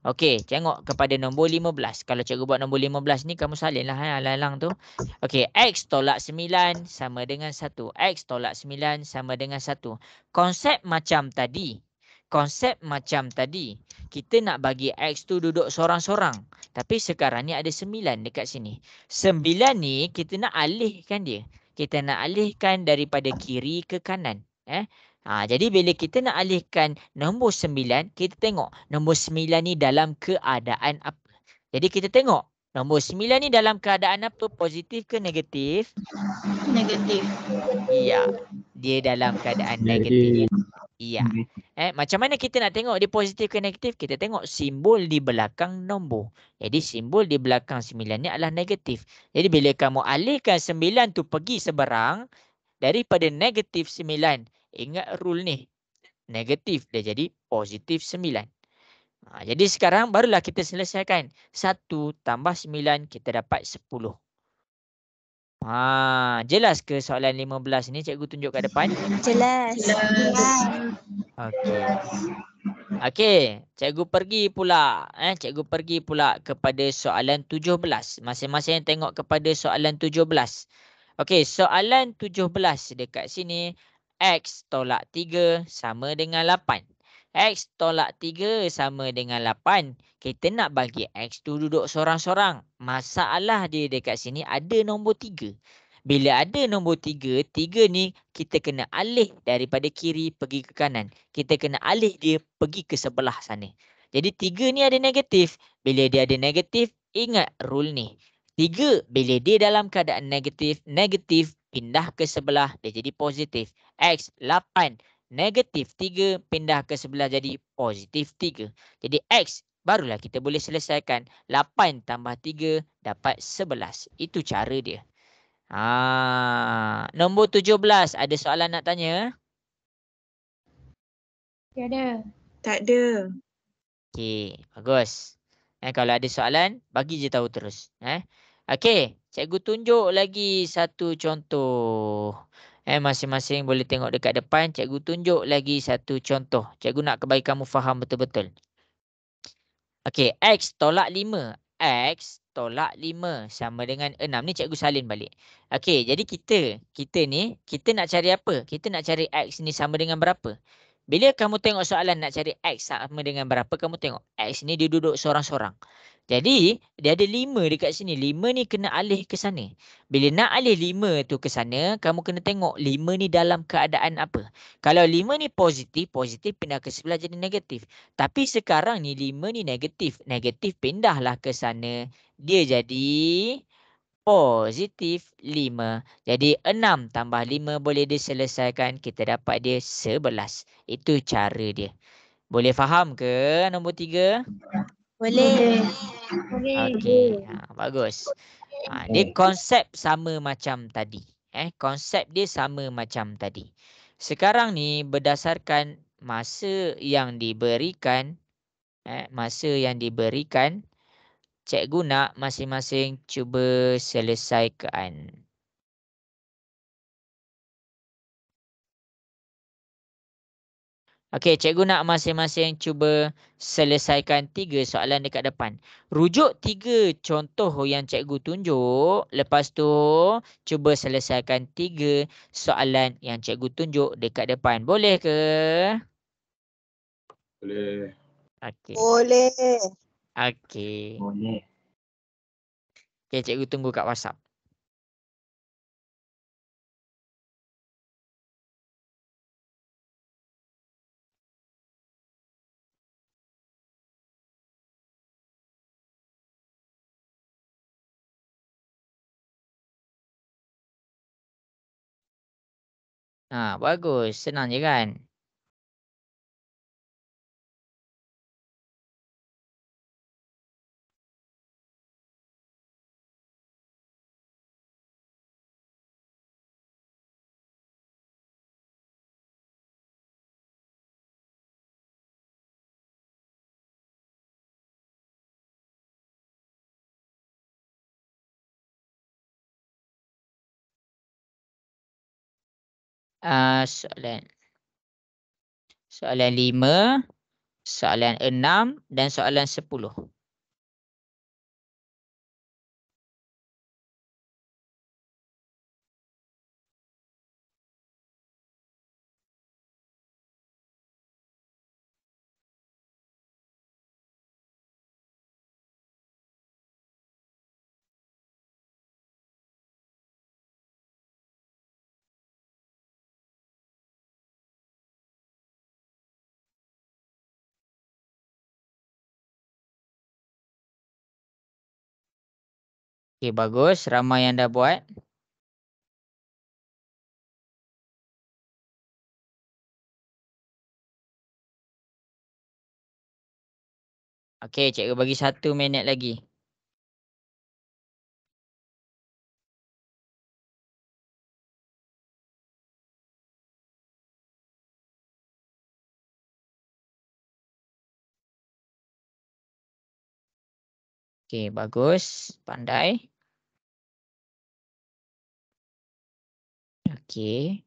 Okey, tengok kepada nombor 15. Kalau cikgu buat nombor 15 ni kamu salinlah alang-alang tu. Okey, X tolak 9 sama dengan 1. X tolak 9 sama dengan 1. Konsep macam tadi. Kita nak bagi X tu duduk sorang-sorang. Tapi sekarang ni ada 9 dekat sini. 9 ni kita nak alihkan dia. Kita nak alihkan daripada kiri ke kanan. Jadi bila kita nak alihkan nombor 9, kita tengok nombor 9 ni dalam keadaan apa. Jadi kita tengok nombor 9 ni dalam keadaan apa? Positif ke negatif? Negatif. Ya, dia dalam keadaan negatif. Ya. Macam mana kita nak tengok dia positif ke negatif? Kita tengok simbol di belakang nombor. Jadi simbol di belakang 9 ni adalah negatif. Jadi bila kamu alihkan 9 tu pergi seberang, daripada negatif 9, ingat rule ni. Negatif dia jadi positif 9. Jadi sekarang barulah kita selesaikan. 1 tambah 9 kita dapat 10. Jelas ke soalan 15 ni cikgu tunjuk kat depan? Jelas. Okey. Okey, cikgu pergi pula. Cikgu pergi pula kepada soalan 17. Masing-masing tengok kepada soalan 17. Okey, soalan 17 dekat sini. X tolak 3 sama dengan 8. X tolak 3 sama dengan 8. Kita nak bagi X tu duduk sorang-sorang. Masalah dia dekat sini ada nombor 3. Bila ada nombor 3, 3 ni kita kena alih daripada kiri pergi ke kanan. Kita kena alih dia pergi ke sebelah sana. Jadi 3 ni ada negatif. Bila dia ada negatif, ingat rule ni. 3 bila dia dalam keadaan negatif, negatif pindah ke sebelah dia jadi positif. X 8. Negatif 3 pindah ke sebelah jadi positif 3. Jadi X barulah kita boleh selesaikan. 8 tambah 3 dapat 11. Itu cara dia. Nombor 17. Ada soalan nak tanya? Tiada. Tak ada. Okey, bagus. Kalau ada soalan, bagi je tahu terus. Okey, cikgu tunjuk lagi satu contoh. Masing-masing boleh tengok dekat depan. Cikgu tunjuk lagi satu contoh. Cikgu nak bagi kamu faham betul-betul. Okey, X tolak 5. X tolak 5 sama dengan 6. Ni cikgu salin balik. Okey, jadi kita ni, kita nak cari apa? Kita nak cari X ni sama dengan berapa? Bila kamu tengok soalan nak cari X sama dengan berapa, kamu tengok X ni dia duduk sorang-sorang. Jadi, dia ada 5 dekat sini. 5 ni kena alih ke sana. Bila nak alih 5 tu ke sana, kamu kena tengok 5 ni dalam keadaan apa. Kalau 5 ni positif, positif pindah ke sebelah jadi negatif. Tapi sekarang ni 5 ni negatif. Negatif pindahlah ke sana. Dia jadi positif 5. Jadi 6 tambah 5 boleh diselesaikan. Kita dapat dia 11. Itu cara dia. Boleh faham ke nombor 3? Boleh. Okey, bagus. Dia konsep sama macam tadi. Konsep dia sama macam tadi. Sekarang ni berdasarkan masa yang diberikan, cikgu nak masing-masing cuba selesaikan. Okey, cikgu nak masing-masing cuba selesaikan 3 soalan dekat depan. Rujuk 3 contoh yang cikgu tunjuk. Lepas tu, cuba selesaikan 3 soalan yang cikgu tunjuk dekat depan. Boleh ke? Boleh. Okey. Boleh. Okey. Boleh. Okey, cikgu tunggu kat WhatsApp. Bagus. Senang je kan? Soalan soalan 5, soalan 6 dan soalan 10. Okey, bagus. Ramai yang dah buat. Okey, cikgu bagi 1 minit lagi. Okey, bagus. Pandai. Okey.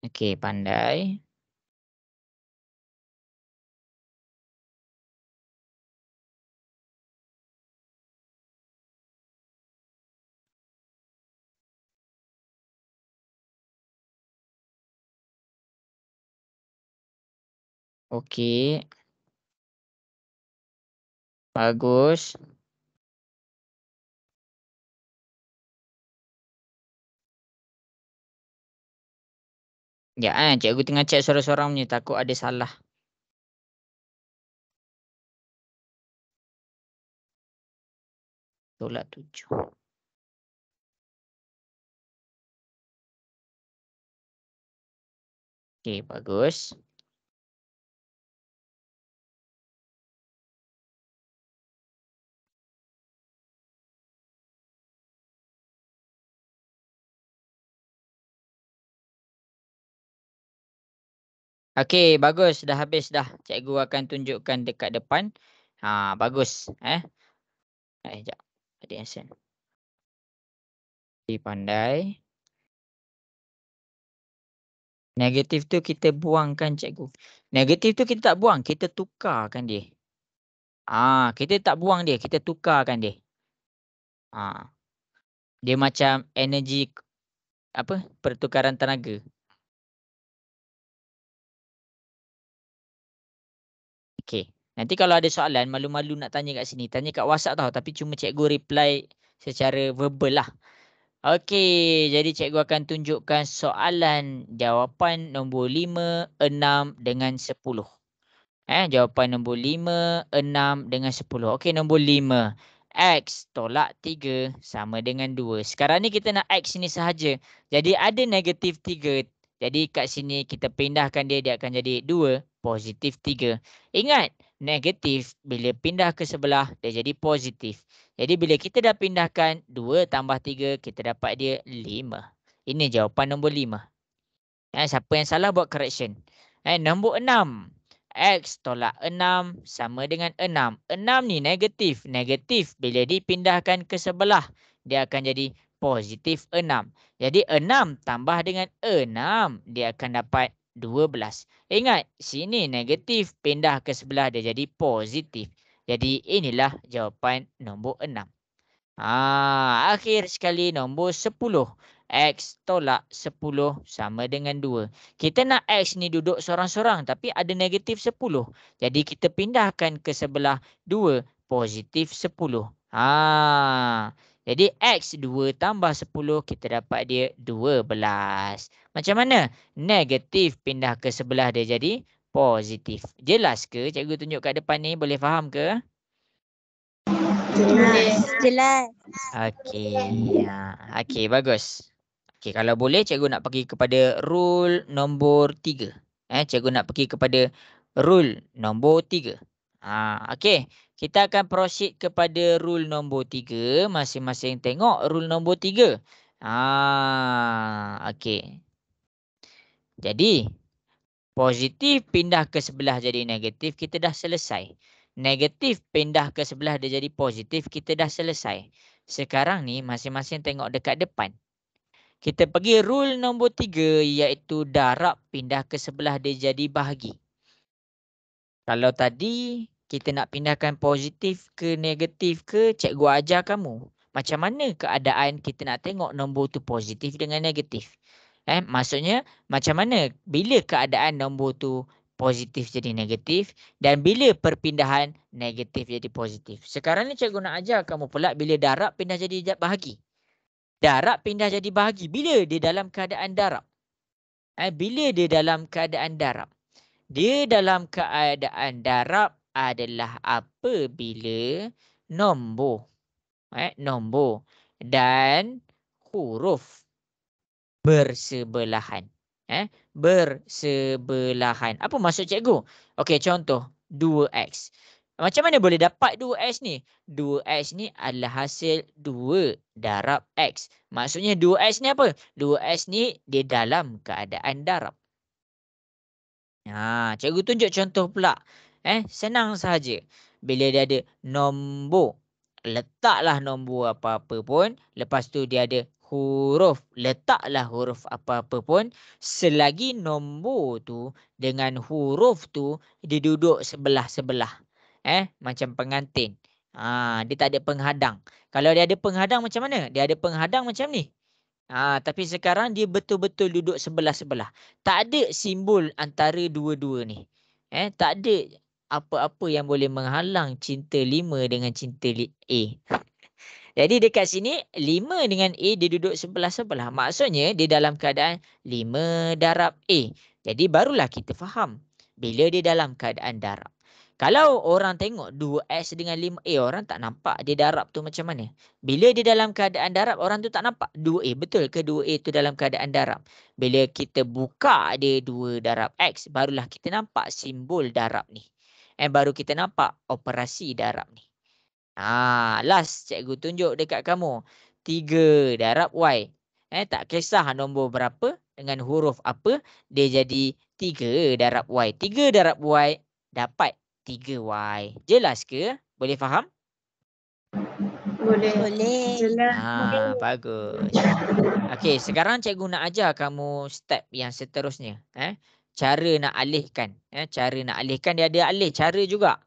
Okey, pandai. Okey. Bagus. Sekejap cikgu tengah check sorang-sorang punya, takut ada salah. Tolak 7. Okey, bagus. Okey, bagus. Dah habis dah. Cikgu akan tunjukkan dekat depan. Bagus. Sekejap. Ada yang send. Okey, pandai. Negatif tu kita buangkan cikgu. Negatif tu kita tak buang, kita tukarkan dia. Kita tak buang dia, kita tukarkan dia. Dia macam energi pertukaran tenaga. Okey. Nanti kalau ada soalan, malu-malu nak tanya kat sini, tanya kat WhatsApp tau, tapi cuma cikgu reply secara verbal lah. Okey, jadi cikgu akan tunjukkan soalan jawapan nombor 5, 6 dengan 10. Jawapan nombor 5, 6 dengan 10. Okey, nombor 5. X tolak 3 sama dengan 2. Sekarang ni kita nak X ni sahaja. Jadi ada negatif 3. Jadi kat sini kita pindahkan dia, dia akan jadi 2, positif 3. Ingat, negatif bila pindah ke sebelah, dia jadi positif. Jadi bila kita dah pindahkan 2 tambah 3, kita dapat dia 5. Ini jawapan nombor 5. Siapa yang salah buat correction. Nombor 6. X tolak 6 sama dengan 6. 6 ni negatif. Negatif bila dipindahkan ke sebelah, dia akan jadi positif 6. Jadi 6 tambah dengan 6, dia akan dapat 12. Ingat, sini negatif, pindah ke sebelah dia jadi positif. Jadi inilah jawapan nombor 6. Akhir sekali nombor 10. X tolak 10 sama dengan 2. Kita nak X ni duduk sorang-sorang tapi ada negatif 10. Jadi kita pindahkan ke sebelah 2 positif 10. Jadi X 2 tambah 10 kita dapat dia 12. Macam mana? Negatif pindah ke sebelah dia jadi positif. Jelas ke cikgu tunjuk kat depan ni? Boleh faham ke? Jelas. Jelas. Okey. Okey, bagus. Okey, kalau boleh cikgu nak pergi kepada rule nombor 3. Cikgu nak pergi kepada rule nombor 3. Okey. Kita akan proceed kepada rule nombor 3. Masing-masing tengok rule nombor 3. Okey. Jadi, positif pindah ke sebelah jadi negatif, kita dah selesai. Negatif pindah ke sebelah dia jadi positif, kita dah selesai. Sekarang ni masing-masing tengok dekat depan. Kita pergi rule nombor 3 iaitu darab pindah ke sebelah dia jadi bahagi. Kalau tadi kita nak pindahkan positif ke negatif ke, cikgu ajar kamu. Macam mana keadaan kita nak tengok nombor tu positif dengan negatif. Maksudnya macam mana bila keadaan nombor tu positif jadi negatif dan bila perpindahan negatif jadi positif. Sekarang ni cikgu nak ajar kamu pula bila darab pindah jadi bahagi. Darab pindah jadi bahagi bila dia dalam keadaan darab. Bila dia dalam keadaan darab. Dia dalam keadaan darab adalah apabila nombor dan huruf bersebelahan. Bersebelahan. Apa maksud cikgu? Okey, contoh 2x. Macam mana boleh dapat 2x ni? 2x ni adalah hasil 2 darab x. Maksudnya 2x ni apa? 2x ni dia dalam keadaan darab. Cikgu tunjuk contoh pula. Senang sahaja. Bila dia ada nombor, letaklah nombor apa-apa pun. Lepas tu dia ada huruf, letaklah huruf apa-apa pun. Selagi nombor tu dengan huruf tu dia duduk sebelah-sebelah. Macam pengantin. Dia tak ada penghadang. Kalau dia ada penghadang macam mana? Dia ada penghadang macam ni. Tapi sekarang dia betul-betul duduk sebelah-sebelah. Tak ada simbol antara dua-dua ni. Tak ada apa-apa yang boleh menghalang cinta 5 dengan cinta A. Jadi dekat sini 5 dengan A dia duduk sebelah-sebelah. Maksudnya dia dalam keadaan 5 darab A. Jadi barulah kita faham bila dia dalam keadaan darab. Kalau orang tengok 2x dengan 5A, orang tak nampak dia darab tu macam mana. Bila dia dalam keadaan darab, orang tu tak nampak 2A. Betul ke 2A tu dalam keadaan darab? Bila kita buka dia 2 darab X, barulah kita nampak simbol darab ni. Baru kita nampak operasi darab ni. Last cikgu tunjuk dekat kamu. 3 darab Y. Tak kisah nombor berapa dengan huruf apa, dia jadi 3 darab Y. 3 darab Y dapat 3Y. Jelas ke? Boleh faham? Boleh. Jelas. Bagus. Okey, sekarang cikgu nak ajar kamu step yang seterusnya. Cara nak alihkan. Cara nak alihkan dia ada alih cara juga.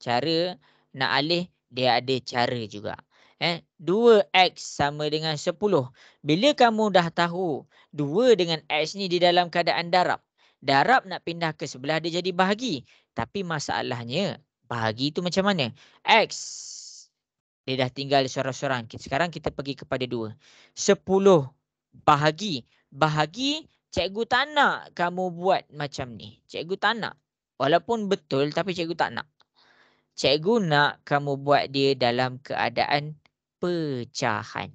Cara nak alih dia ada cara juga. 2x sama dengan 10. Bila kamu dah tahu 2 dengan x ni di dalam keadaan darab. Darab nak pindah ke sebelah dia jadi bahagi. Tapi masalahnya bahagi tu macam mana? X dia dah tinggal sorang-sorang. Sekarang kita pergi kepada 2. 10 bahagi. Bahagi cikgu tak nak kamu buat macam ni. Cikgu tak nak. Walaupun betul tapi cikgu tak nak. Cikgu nak kamu buat dia dalam keadaan pecahan.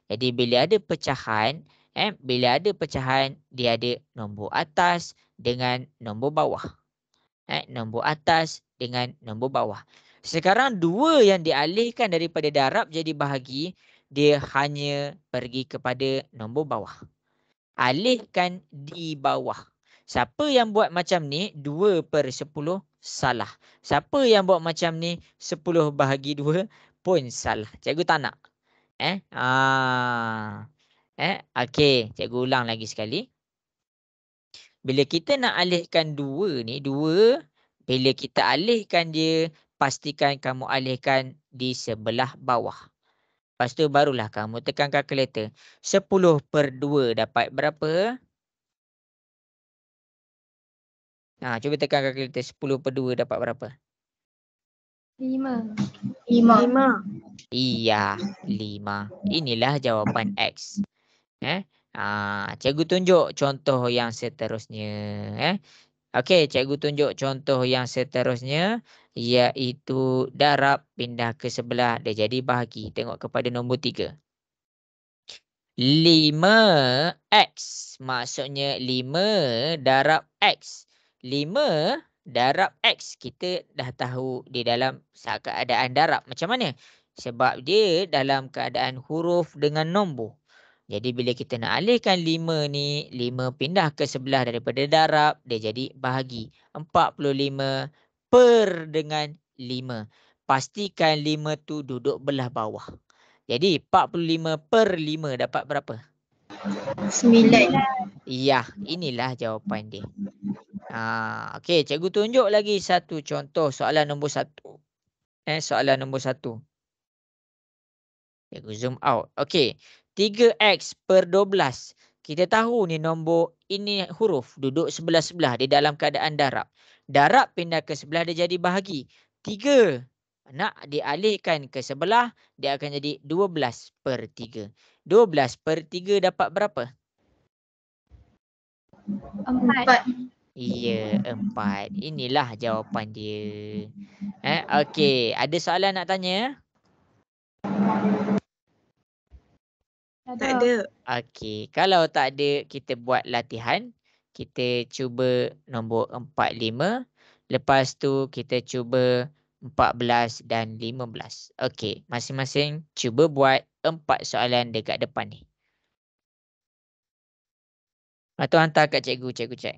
Jadi bila ada pecahan, dia ada nombor atas dengan nombor bawah. Nombor atas dengan nombor bawah. Sekarang 2 yang dialihkan daripada darab jadi bahagi, dia hanya pergi kepada nombor bawah. Alihkan di bawah. Siapa yang buat macam ni 2/10 salah. Siapa yang buat macam ni 10 bahagi 2 pun salah. Cikgu tak nak. Okey, cikgu ulang lagi sekali. Bila kita nak alihkan 2 ni, 2 bila kita alihkan dia, pastikan kamu alihkan di sebelah bawah. Lepas tu barulah kamu tekan kalkulator. 10/2 dapat berapa? Cuba tekan kalkulator. 10/2 dapat berapa? 5. 5. Iya, 5. Inilah jawapan X. Cikgu tunjuk contoh yang seterusnya. Okey, cikgu tunjuk contoh yang seterusnya, iaitu darab pindah ke sebelah dia jadi bahagi. Tengok kepada nombor 3. 5X. Maksudnya 5 darab X. 5 darab X. Kita dah tahu di dalam keadaan darab. Macam mana? Sebab dia dalam keadaan huruf dengan nombor. Jadi bila kita nak alihkan 5 ni, 5 pindah ke sebelah daripada darab, dia jadi bahagi. 45 per dengan 5. Pastikan 5 tu duduk belah bawah. Jadi 45 per 5 dapat berapa? 9. Ya, inilah jawapan dia. Okey, cikgu tunjuk lagi satu contoh soalan nombor 1. Soalan nombor 1. Cikgu zoom out. Okey, 3X per 12. Kita tahu ni nombor, ini huruf duduk sebelah-sebelah di dalam keadaan darab. Darab pindah ke sebelah dia jadi bahagi. 3 nak dialihkan ke sebelah, dia akan jadi 12 per 3. 12 per 3 dapat berapa? 4. Ya, 4. Inilah jawapan dia. Okey, ada soalan nak tanya? Tak ada. Okey, kalau tak ada, kita buat latihan. Kita cuba nombor 4, 5. Lepas tu kita cuba 14 dan 15. Okey, masing-masing cuba buat 4 soalan dekat depan ni. Lepas tu hantar kat cikgu, cikgu cek.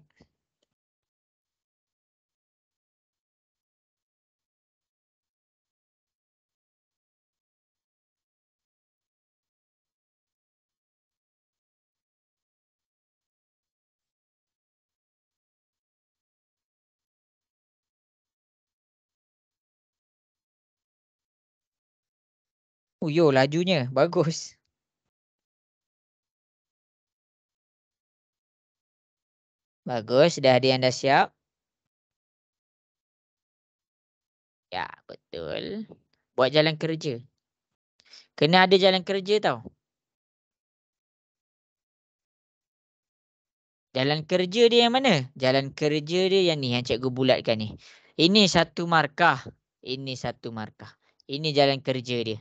Yo, lajunya. Bagus. Bagus, dah ada yang dah siap? Ya, betul. Buat jalan kerja. Kena ada jalan kerja tau. Jalan kerja dia yang mana? Jalan kerja dia yang ni, yang cikgu bulatkan ni. Ini satu markah. Ini satu markah. Ini jalan kerja dia.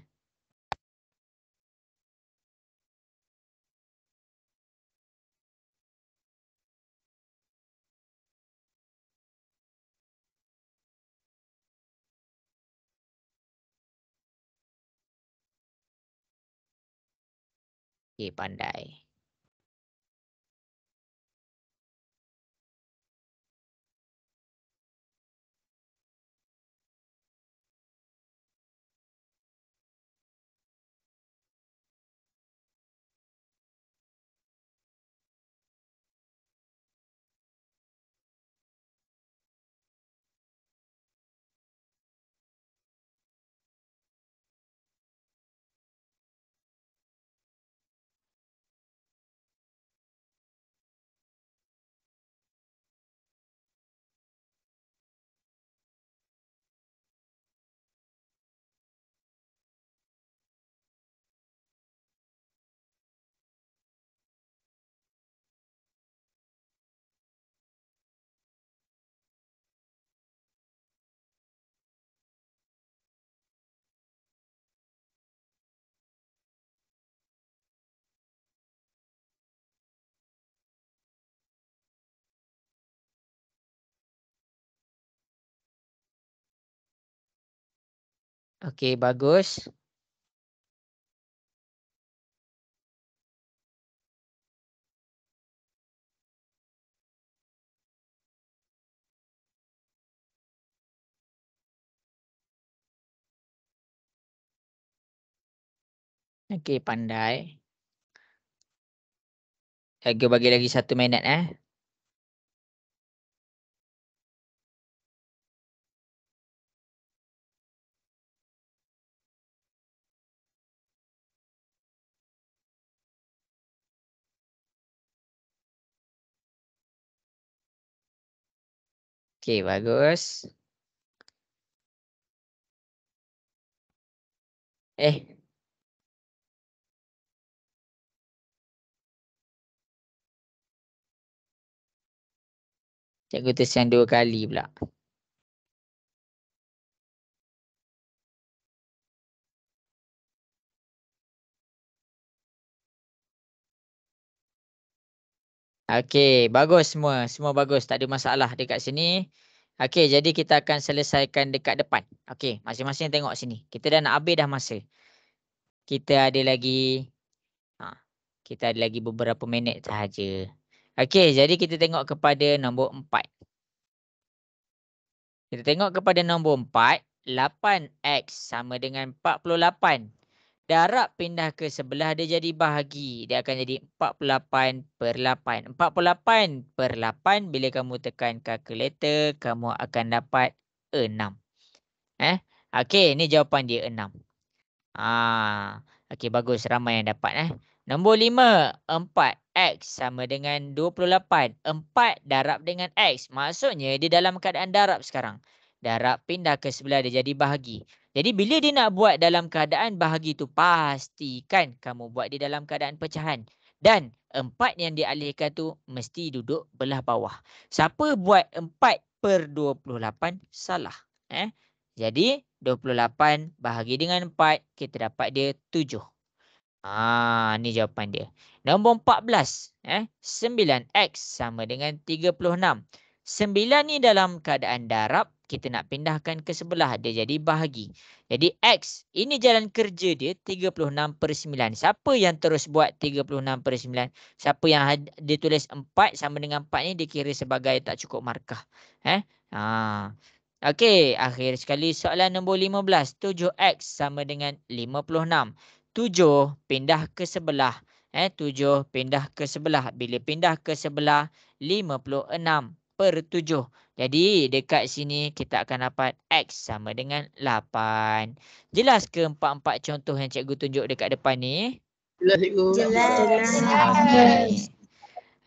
Okey, pandai. Okey, bagus. Okey, pandai. Cikgu bagi lagi 1 minit Okey, bagus. Cikgu tersian 2 kali pula. Okey, bagus semua. Semua bagus. Tak ada masalah dekat sini. Okey, jadi kita akan selesaikan dekat depan. Okey, masing-masing tengok sini. Kita dah nak habis dah masa. Kita ada lagi kita ada lagi beberapa minit sahaja. Okey, jadi kita tengok kepada nombor 4. Kita tengok kepada nombor 4. 8x sama dengan 48. Darab pindah ke sebelah dia jadi bahagi. Dia akan jadi 48/8. 48/8 bila kamu tekan kalkulator, kamu akan dapat 6. Okey, ni jawapan dia 6. Okey, bagus. Ramai yang dapat. Nombor 5. 4x sama dengan 28. 4 darab dengan x. Maksudnya dia dalam keadaan darab sekarang. Darab pindah ke sebelah dia jadi bahagi. Jadi bila dia nak buat dalam keadaan bahagi tu, pastikan kamu buat dia dalam keadaan pecahan. Dan 4 yang dialihkan tu mesti duduk belah bawah. Siapa buat 4/28 salah. Jadi 28 bahagi dengan 4, kita dapat dia 7. Ni jawapan dia. Nombor 14. 9x sama dengan 36. 9 ni dalam keadaan darab, kita nak pindahkan ke sebelah, dia jadi bahagi. Jadi x, ini jalan kerja dia 36/9. Siapa yang terus buat 36/9? Siapa yang dia tulis 4 sama dengan 4 ni, dikira sebagai tak cukup markah. Okey, akhir sekali soalan nombor 15. 7x sama dengan 56. 7 pindah ke sebelah. 7 pindah ke sebelah. Bila pindah ke sebelah, 56/7. Jadi dekat sini kita akan dapat x sama dengan 8. Jelas ke 4 contoh yang cikgu tunjuk dekat depan ni? Jelas cikgu.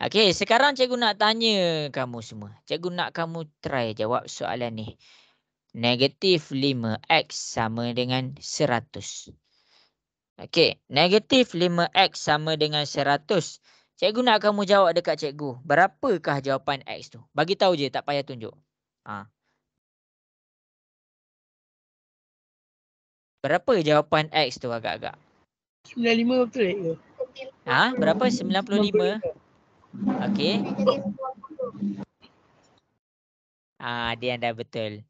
Okey, sekarang cikgu nak tanya kamu semua. Cikgu nak kamu try jawab soalan ni. Negatif 5x sama dengan 100. Okey, negatif 5x sama dengan 100. Cikgu nak kamu jawab dekat cikgu. Berapakah jawapan x tu? Bagi tahu je, tak payah tunjuk. Berapa jawapan x tu agak-agak? 95 betul ke? Berapa? 95? Okey. Dia yang dah betul.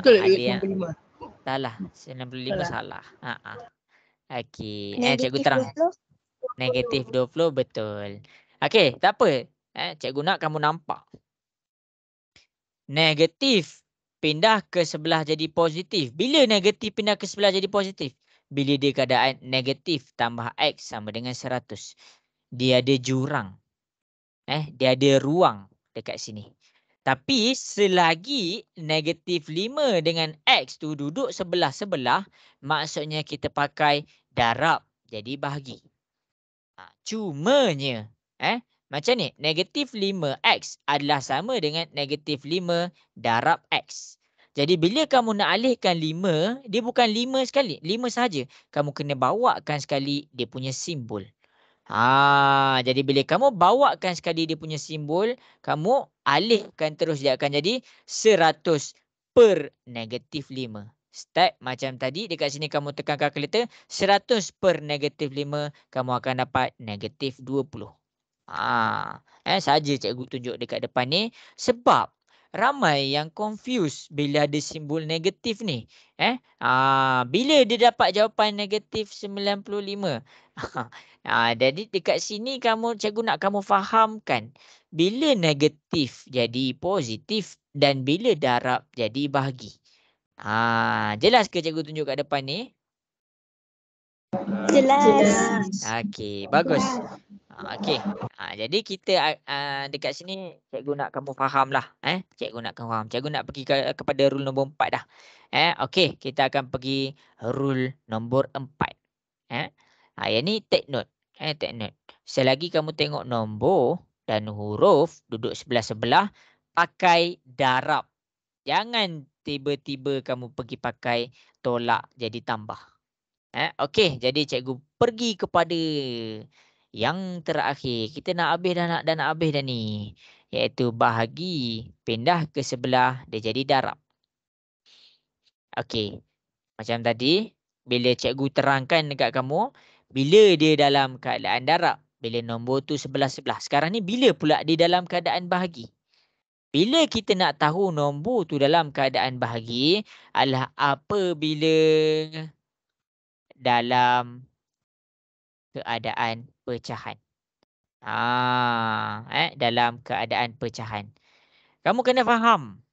Betul Ada ke yang 95? salah. 95 salah. Okey. Cikgu Negatif terang. 20. Negatif 20 betul. Okey, tak apa. Cikgu nak kamu nampak. Negatif pindah ke sebelah jadi positif. Bila negatif pindah ke sebelah jadi positif? Bila dia keadaan negatif tambah x sama dengan 100. Dia ada jurang. Dia ada ruang dekat sini. Tapi selagi negatif 5 dengan x tu duduk sebelah-sebelah, maksudnya kita pakai darab jadi bahagi. Cumanya, macam ni, negatif 5x adalah sama dengan negatif 5 darab x. Jadi bila kamu nak alihkan 5, dia bukan 5 sekali, 5 sahaja. Kamu kena bawakan sekali dia punya simbol. Jadi bila kamu bawakan sekali dia punya simbol, kamu alihkan terus, dia akan jadi 100/-5. Step macam tadi, dekat sini kamu tekan kalkulator, 100/-5, kamu akan dapat negatif 20. Saja cikgu tunjuk dekat depan ni sebab ramai yang confuse bila ada simbol negatif ni. Bila dia dapat jawapan negatif 95. Jadi dekat sini cikgu nak kamu fahamkan bila negatif jadi positif dan bila darab jadi bahagi. Jelas ke cikgu tunjuk kat depan ni? Jelas. Okey, bagus. Okey. Jadi kita dekat sini cikgu nak kamu fahamlah. Cikgu nak kamu faham. Cikgu nak pergi kepada rule nombor 4 dah. Okey, kita akan pergi rule nombor 4. Yang ni take note. Take note. Selagi kamu tengok nombor dan huruf duduk sebelah-sebelah, pakai darab. Jangan tiba-tiba kamu pergi pakai tolak jadi tambah. Okey, jadi cikgu pergi kepada yang terakhir. Kita nak habis dah habis dah ni. Iaitu bahagi pindah ke sebelah dia jadi darab. Okey. Macam tadi bila cikgu terangkan dekat kamu bila dia dalam keadaan darab, bila nombor tu 11-11. Sekarang ni bila pula dia dalam keadaan bahagi? Bila kita nak tahu nombor tu dalam keadaan bahagi adalah apabila dalam keadaan pecahan. Dalam keadaan pecahan. Kamu kena faham.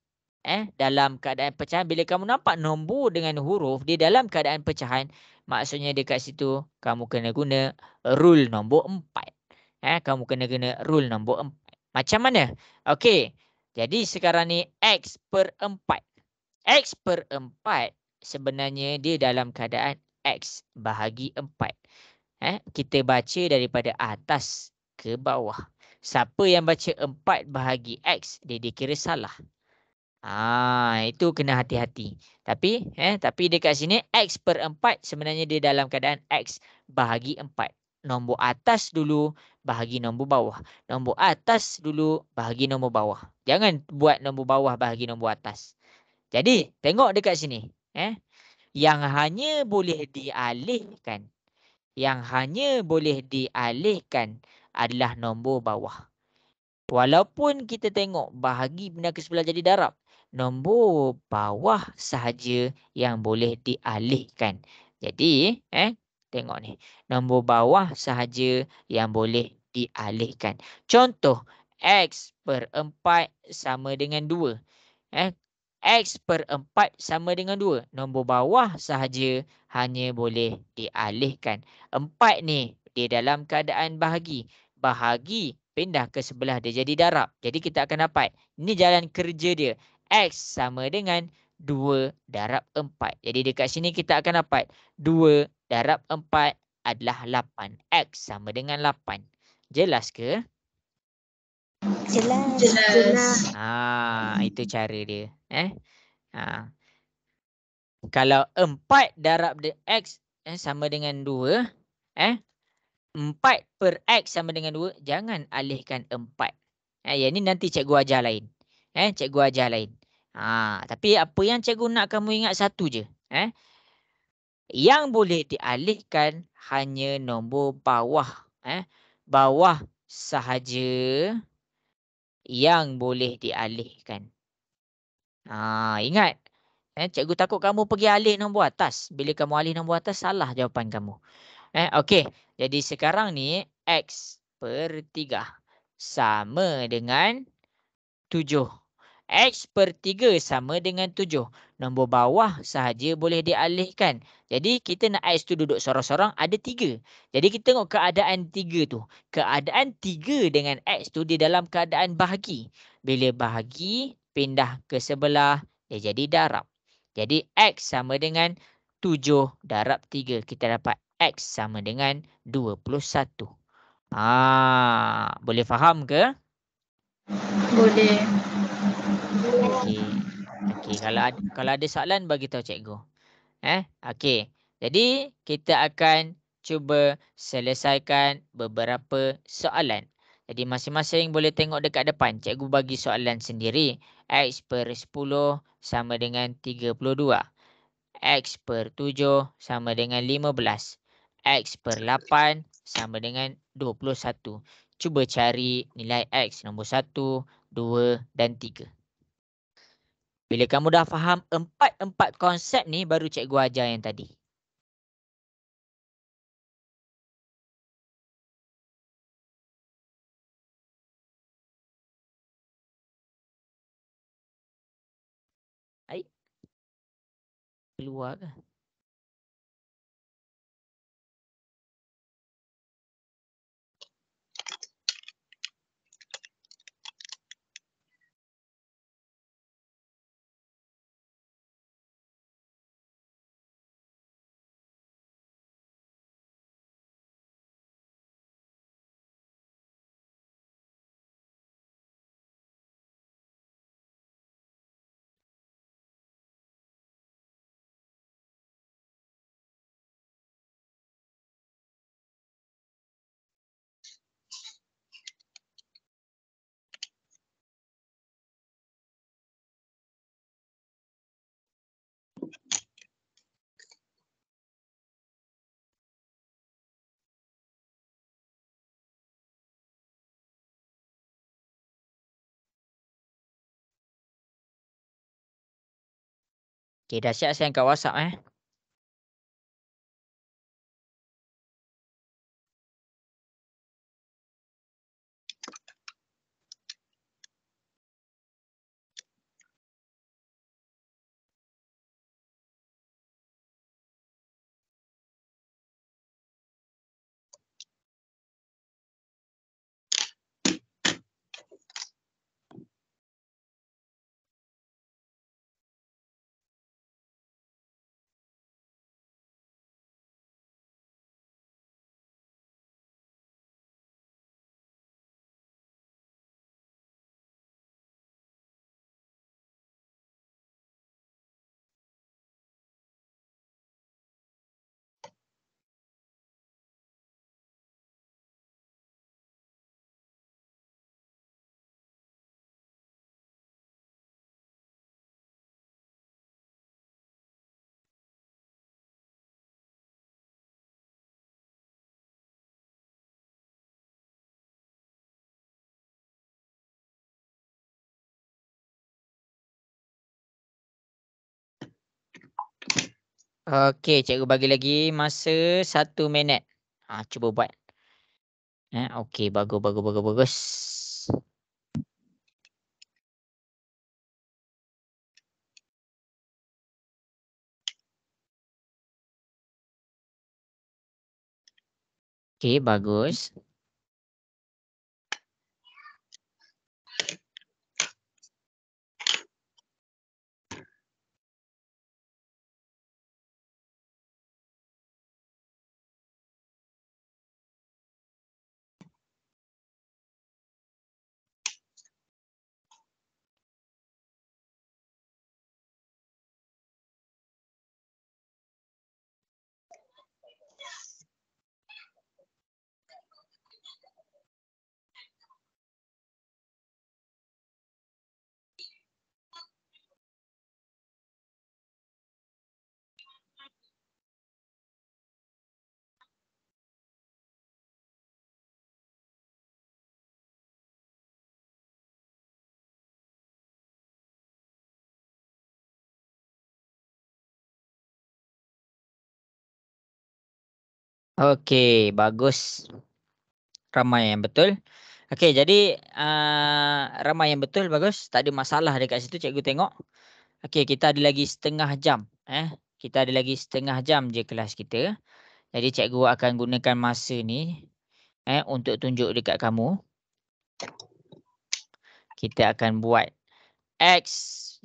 Dalam keadaan pecahan, bila kamu nampak nombor dengan huruf di dalam keadaan pecahan, maksudnya dekat situ kamu kena guna rule nombor 4. Kamu kena guna rule nombor 4. Macam mana? Okey. Jadi sekarang ni X per 4. X per 4 sebenarnya dia dalam keadaan X bahagi 4. Kita baca daripada atas ke bawah. Siapa yang baca 4 bahagi X, dia dikira salah. Itu kena hati-hati. Tapi dekat sini X per 4 sebenarnya dia dalam keadaan X bahagi 4. Nombor atas dulu bahagi nombor bawah. Nombor atas dulu bahagi nombor bawah. Jangan buat nombor bawah bahagi nombor atas. Jadi tengok dekat sini. Yang hanya boleh dialihkan. Yang hanya boleh dialihkan adalah nombor bawah. Walaupun kita tengok bahagi pindah ke sebelah jadi darab, nombor bawah sahaja yang boleh dialihkan. Jadi, tengok ni. Nombor bawah sahaja yang boleh dialihkan. Contoh, X per 4 sama dengan 2. X per 4 sama dengan 2. Nombor bawah sahaja hanya boleh dialihkan. 4 ni dia dalam keadaan bahagi. Bahagi pindah ke sebelah dia jadi darab. Jadi kita akan dapat. Ini jalan kerja dia. X sama dengan 2 darab 4. Jadi dekat sini kita akan dapat 2 darab 4 adalah 8. X sama dengan 8. Jelas ke? Jelas. Itu cara dia. Kalau 4 darab X sama dengan 2. 4 per X sama dengan 2. Jangan alihkan 4. Yang ni nanti cikgu ajar lain. Cikgu ajar lain. Tapi apa yang cikgu nak kamu ingat satu je. Yang boleh dialihkan hanya nombor bawah. Bawah sahaja yang boleh dialihkan. Ingat. Cikgu takut kamu pergi alih nombor atas. Bila kamu alih nombor atas, salah jawapan kamu. Okey. Jadi sekarang ni, X per 3 sama dengan 7. X per 3 sama dengan 7. Nombor bawah sahaja boleh dialihkan. Jadi kita nak X tu duduk sorang-sorang, ada 3. Jadi kita tengok keadaan 3 tu. Keadaan 3 dengan X tu di dalam keadaan bahagi. Bila bahagi, pindah ke sebelah, dia jadi darab. Jadi X sama dengan 7 darab 3. Kita dapat X sama dengan 21. Boleh faham ke? Boleh. Okey. Kalau ada soalan, bagi tahu cikgu. Okey. Jadi kita akan cuba selesaikan beberapa soalan. Jadi masing-masing boleh tengok dekat depan. Cikgu bagi soalan sendiri. X per 10 sama dengan 32. X per 7 sama dengan 15. X per 8 sama dengan 21. Cuba cari nilai X nombor 1, 2 dan 3. Bila kamu dah faham 4 konsep ni, baru cikgu ajar yang tadi. Keluar ke? Okey, dahsyat saya kat WhatsApp Okey, cikgu bagi lagi masa 1 minit. Cuba buat. Okey, bagus. Okey, bagus. Okey, bagus. Ramai yang betul. Okey, jadi ramai yang betul, bagus. Tak ada masalah dekat situ, cikgu tengok. Okey, kita ada lagi setengah jam. Kita ada lagi setengah jam je kelas kita. Jadi cikgu akan gunakan masa ni untuk tunjuk dekat kamu. Kita akan buat X.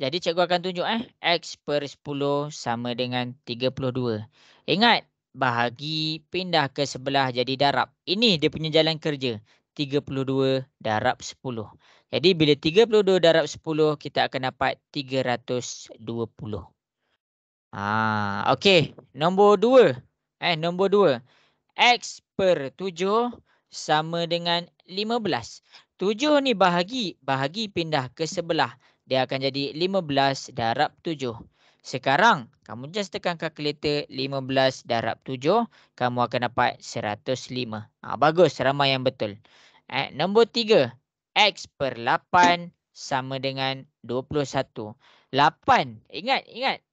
Jadi cikgu akan tunjuk X per 10 sama dengan 32. Ingat, bahagi pindah ke sebelah jadi darab. Ini dia punya jalan kerja. 32 darab 10. Jadi bila 32 darab 10, kita akan dapat 320. Okey. Nombor 2. Nombor 2. X per 7 sama dengan 15. 7 ni bahagi pindah ke sebelah. Dia akan jadi 15 darab 7. Sekarang, kamu just tekan kalkulator 15 darab 7. Kamu akan dapat 105. Bagus, ramai yang betul. Nombor 3. X per 8 sama dengan 21. 8. Ingat.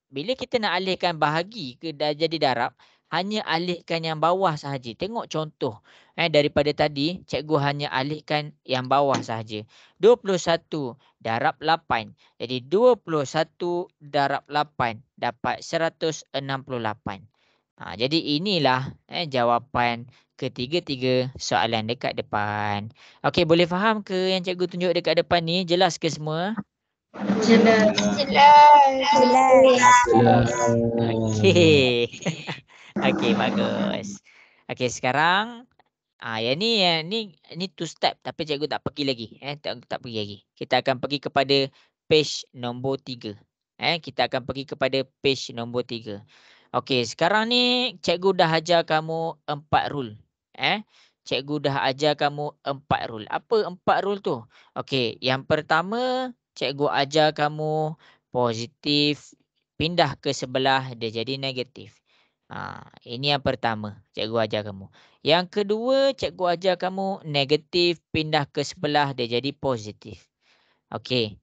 Bila kita nak alihkan bahagi ke jadi darab, hanya alihkan yang bawah sahaja. Tengok contoh. Daripada tadi, cikgu hanya alihkan yang bawah sahaja. 21 darab 8. Jadi 21 darab 8 dapat 168. Jadi inilah jawapan ketiga-tiga soalan dekat depan. Okey, boleh faham ke yang cikgu tunjuk dekat depan ni? Jelas ke semua? Jelas. Okey. Okey, bagus. Okey, sekarang yang ni two step tapi cikgu tak pergi lagi. Tak pergi lagi. Kita akan pergi kepada page nombor 3. Kita akan pergi kepada page nombor 3. Okey, sekarang ni cikgu dah ajar kamu 4 rule. Cikgu dah ajar kamu 4 rule. Apa 4 rule tu? Okey, yang pertama cikgu ajar kamu positif pindah ke sebelah dia jadi negatif. Ini yang pertama cikgu ajar kamu. Yang kedua cikgu ajar kamu negatif pindah ke sebelah dia jadi positif. Okey,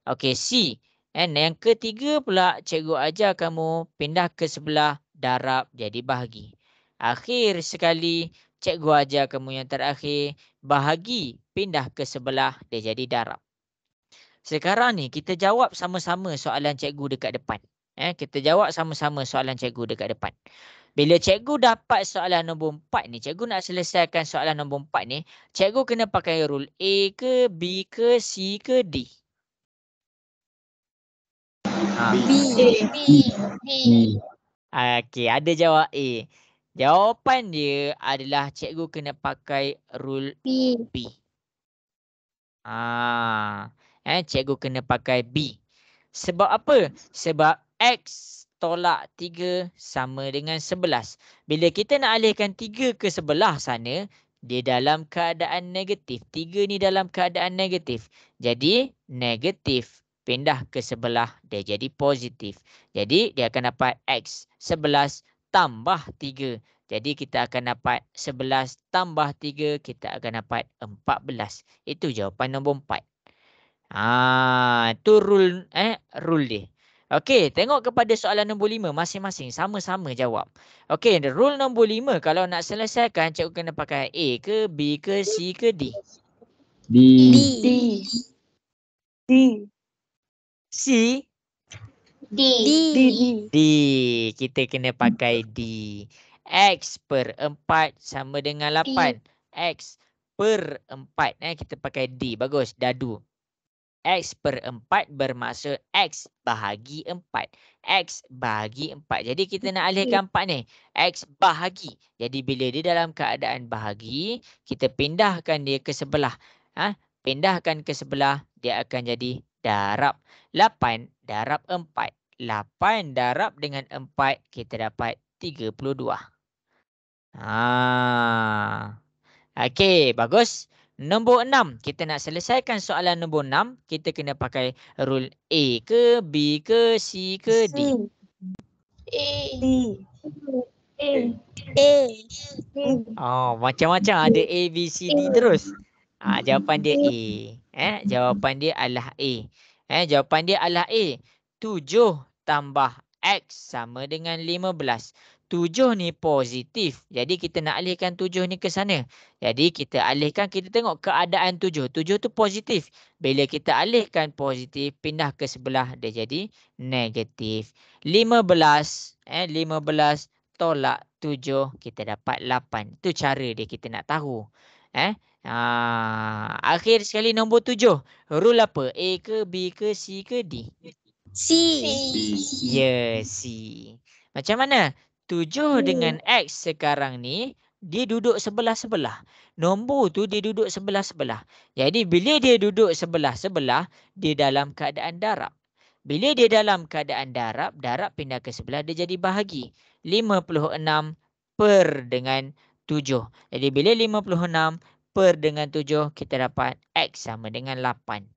Okey, C. And yang ketiga pula, cikgu ajar kamu pindah ke sebelah darab jadi bahagi. Akhir sekali, cikgu ajar kamu yang terakhir, bahagi pindah ke sebelah dia jadi darab. Sekarang ni kita jawab sama-sama soalan cikgu dekat depan. Kita jawab sama-sama soalan cikgu dekat depan. Bila cikgu dapat soalan nombor 4 ni, cikgu nak selesaikan soalan nombor 4 ni, cikgu kena pakai rule A ke, B ke, C ke, D? Okey, ada jawab A. Jawapan dia adalah cikgu kena pakai rule B. Cikgu kena pakai B. Sebab apa? Sebab X tolak 3 sama dengan 11. Bila kita nak alihkan 3 ke sebelah sana, dia dalam keadaan negatif. 3 ni dalam keadaan negatif. Jadi, negatif pindah ke sebelah, dia jadi positif. Jadi, dia akan dapat X 11 tambah 3. Jadi, kita akan dapat 11 tambah 3, kita akan dapat 14. Itu jawapan nombor 4. Itu rule dia. Okey, tengok kepada soalan nombor 5 masing-masing sama-sama jawab. Okey, rule nombor 5 kalau nak selesaikan cikgu kena pakai A ke, B ke, C ke, D? D. C. D. D. Kita kena pakai D. X per 4 sama dengan 8. X per 4. Kita pakai D. Bagus. Dadu. X per 4 bermaksud X bahagi 4. X bahagi 4. Jadi kita nak alihkan 4 ni. X bahagi. Jadi bila dia dalam keadaan bahagi, kita pindahkan dia ke sebelah. Pindahkan ke sebelah, dia akan jadi darab. 8 darab 4. 8 darab dengan 4, kita dapat 32. Okey, bagus. Nombor 6. Kita nak selesaikan soalan nombor 6. Kita kena pakai rule A ke, B ke, C ke, D? Oh, macam-macam ada A, B, C, D terus. Jawapan dia A. Jawapan dia adalah A. Jawapan dia adalah A. 7 tambah X sama dengan 15. 7 ni positif. Jadi kita nak alihkan 7 ni ke sana. Jadi kita alihkan, kita tengok keadaan 7. 7 tu positif. Bila kita alihkan positif, pindah ke sebelah, dia jadi negatif. 15 tolak 7, kita dapat 8. Itu cara dia kita nak tahu. Akhir sekali nombor 7. Rule apa? A ke, B ke, C ke, D? C. Ya, C. Macam mana? 7 dengan X sekarang ni, dia duduk sebelah-sebelah. Nombor tu dia duduk sebelah-sebelah. Jadi bila dia duduk sebelah-sebelah, dia dalam keadaan darab. Bila dia dalam keadaan darab, darab pindah ke sebelah, dia jadi bahagi. 56 per dengan 7. Jadi bila 56 per dengan 7, kita dapat X sama dengan 8.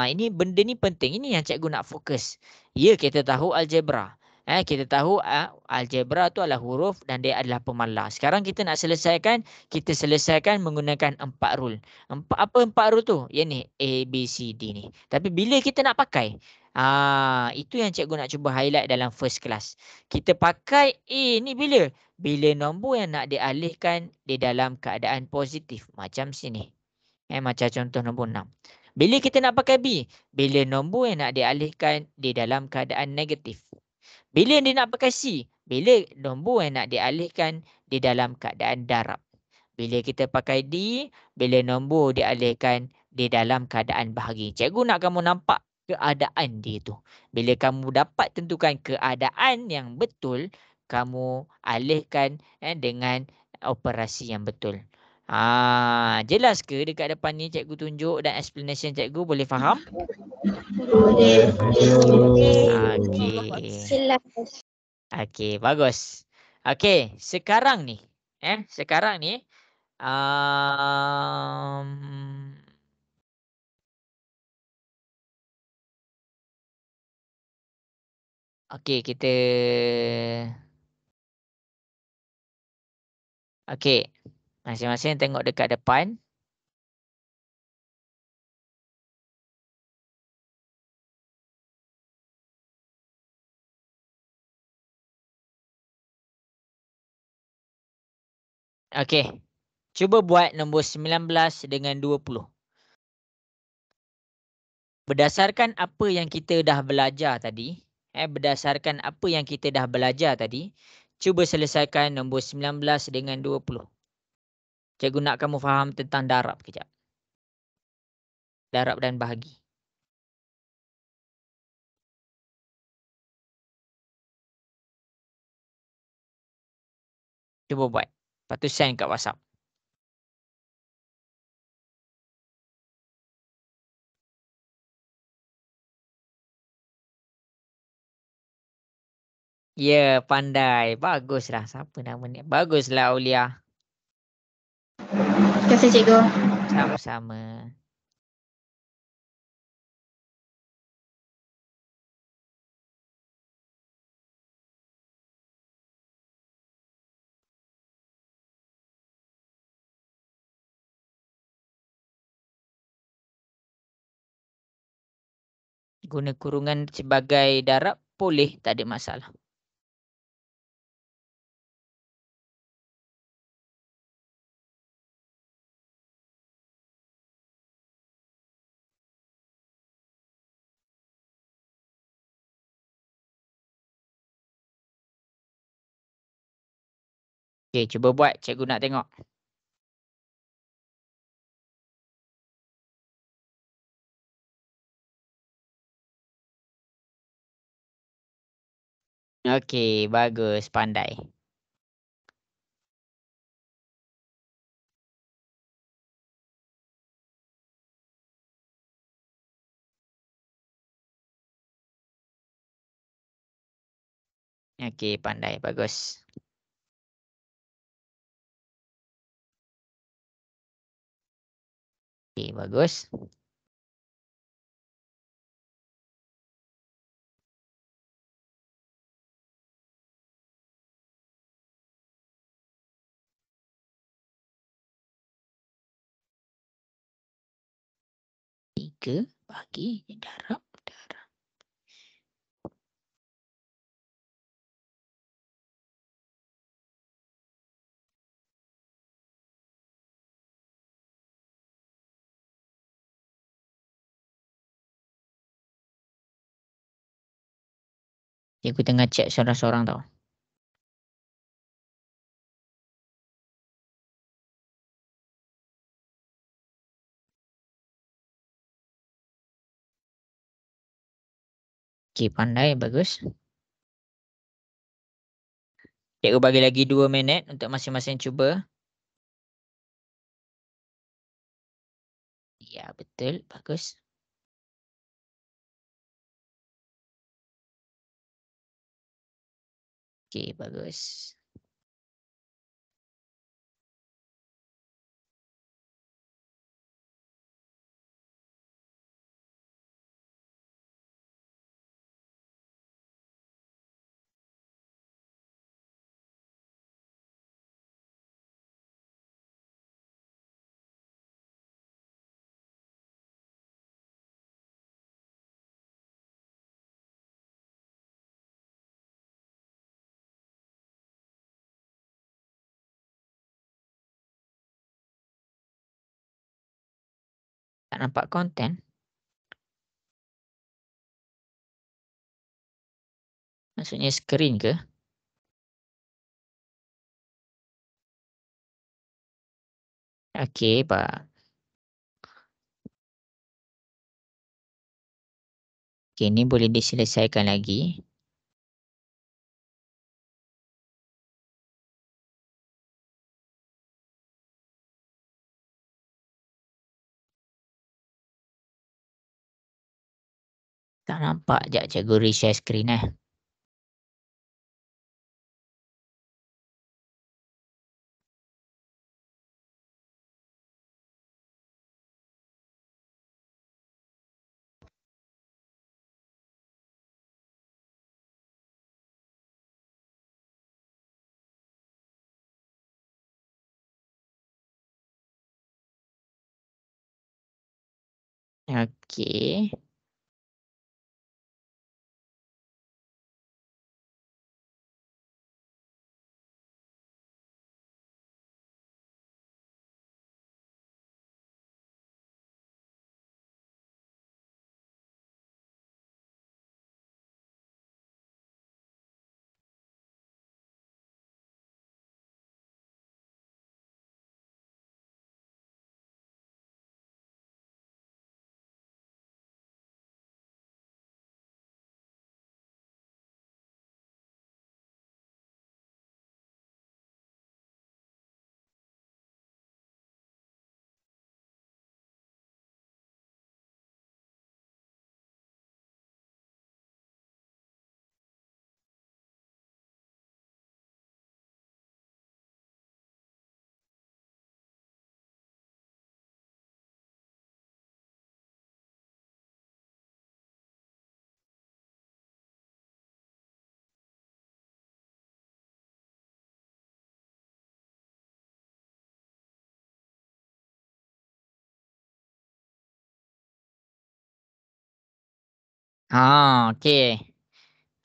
Ini benda ni penting. Ini yang cikgu nak fokus. Ya, kita tahu algebra. Kita tahu algebra tu adalah huruf dan dia adalah pemalas. Sekarang kita nak selesaikan, kita selesaikan menggunakan 4 rule. Apa 4 rule tu? Yang ni A, B, C, D ni. Tapi bila kita nak pakai, itu yang cikgu nak cuba highlight dalam first class. Kita pakai A ni bila? Bila nombor yang nak dialihkan di dalam keadaan positif. Macam sini. Macam contoh nombor 6. Bila kita nak pakai B? Bila nombor yang nak dialihkan di dalam keadaan negatif. Bila dia nak pakai C? Bila nombor yang nak dialihkan di dalam keadaan darab. Bila kita pakai D? Bila nombor dialihkan di dalam keadaan bahagi. Cikgu nak kamu nampak keadaan dia tu. Bila kamu dapat tentukan keadaan yang betul, kamu alihkan dengan operasi yang betul. Jelas ke dekat depan ni cikgu tunjuk dan explanation cikgu boleh faham? Boleh. Okey, bagus. Okey, sekarang ni okey, okey. Masing-masing tengok dekat depan. Okey. Cuba buat nombor 19 dengan 20. Berdasarkan apa yang kita dah belajar tadi, berdasarkan apa yang kita dah belajar tadi, cuba selesaikan nombor 19 dengan 20. Cikgu nak kamu faham tentang darab kejap. Darab dan bahagi. Cuba buat. Lepas tu send kat WhatsApp. Ya, pandai. Baguslah. Siapa nama ni? Baguslah, Aulia. Terima kasih cikgu. Sama-sama. Guna kurungan sebagai darab boleh, tak ada masalah. Okey, cuba buat. Cikgu nak tengok. Okey, bagus. Pandai. Okey, pandai. Bagus. Okey, bagus. Tiga bagi darab. Cikgu tengah cek seorang-seorang tau. Okey, pandai. Bagus. Cikgu bagi lagi 2 minit untuk masing-masing cuba. Ya, betul. Bagus. Okey, bagus. Tak nampak konten. Maksudnya skrin ke? Okey, Pak. Okey, ni boleh diselesaikan lagi. Tak nampak. Sekejap cikgu reshare skrin . Okey. Okey.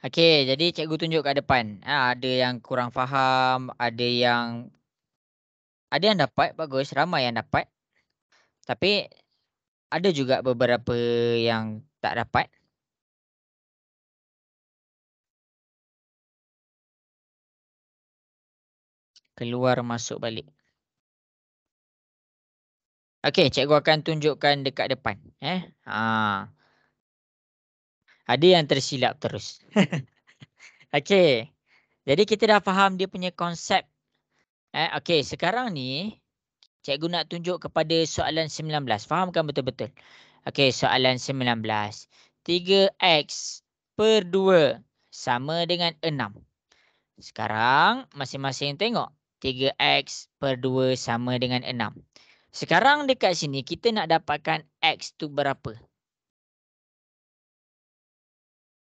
Okey, jadi cikgu tunjuk kat depan. Ada yang kurang faham, ada yang dapat, bagus, ramai yang dapat. Tapi ada juga beberapa yang tak dapat. Keluar masuk balik. Okey, cikgu akan tunjukkan dekat depan. Ada yang tersilap terus. Okey. Jadi kita dah faham dia punya konsep. Okey, sekarang ni cikgu nak tunjuk kepada soalan 19. Fahamkan betul-betul. Okey, soalan 19. 3x per 2 sama dengan 6. Sekarang masing-masing tengok. 3x per 2 sama dengan 6. Sekarang dekat sini kita nak dapatkan x tu berapa?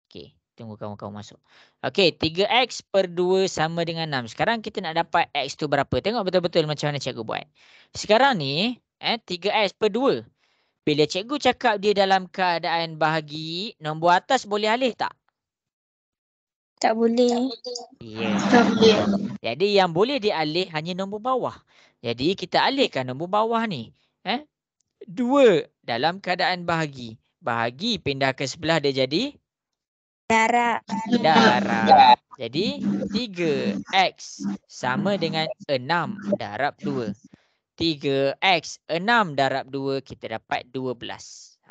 Okey, tunggu kawan-kawan masuk. Okey, 3x per 2 sama dengan 6. Sekarang kita nak dapat x tu berapa? Tengok betul-betul macam mana cikgu buat. Sekarang ni, 3x per 2. Bila cikgu cakap dia dalam keadaan bahagi, nombor atas boleh alih tak? Tak boleh. Ya. Tak boleh. Jadi yang boleh dialih hanya nombor bawah. Jadi kita alihkan nombor bawah ni. 2 dalam keadaan bahagi. Bahagi pindah ke sebelah dia jadi Darab. darab. Jadi 3x sama dengan 6 darab 2. 3x 6 darab 2 kita dapat 12.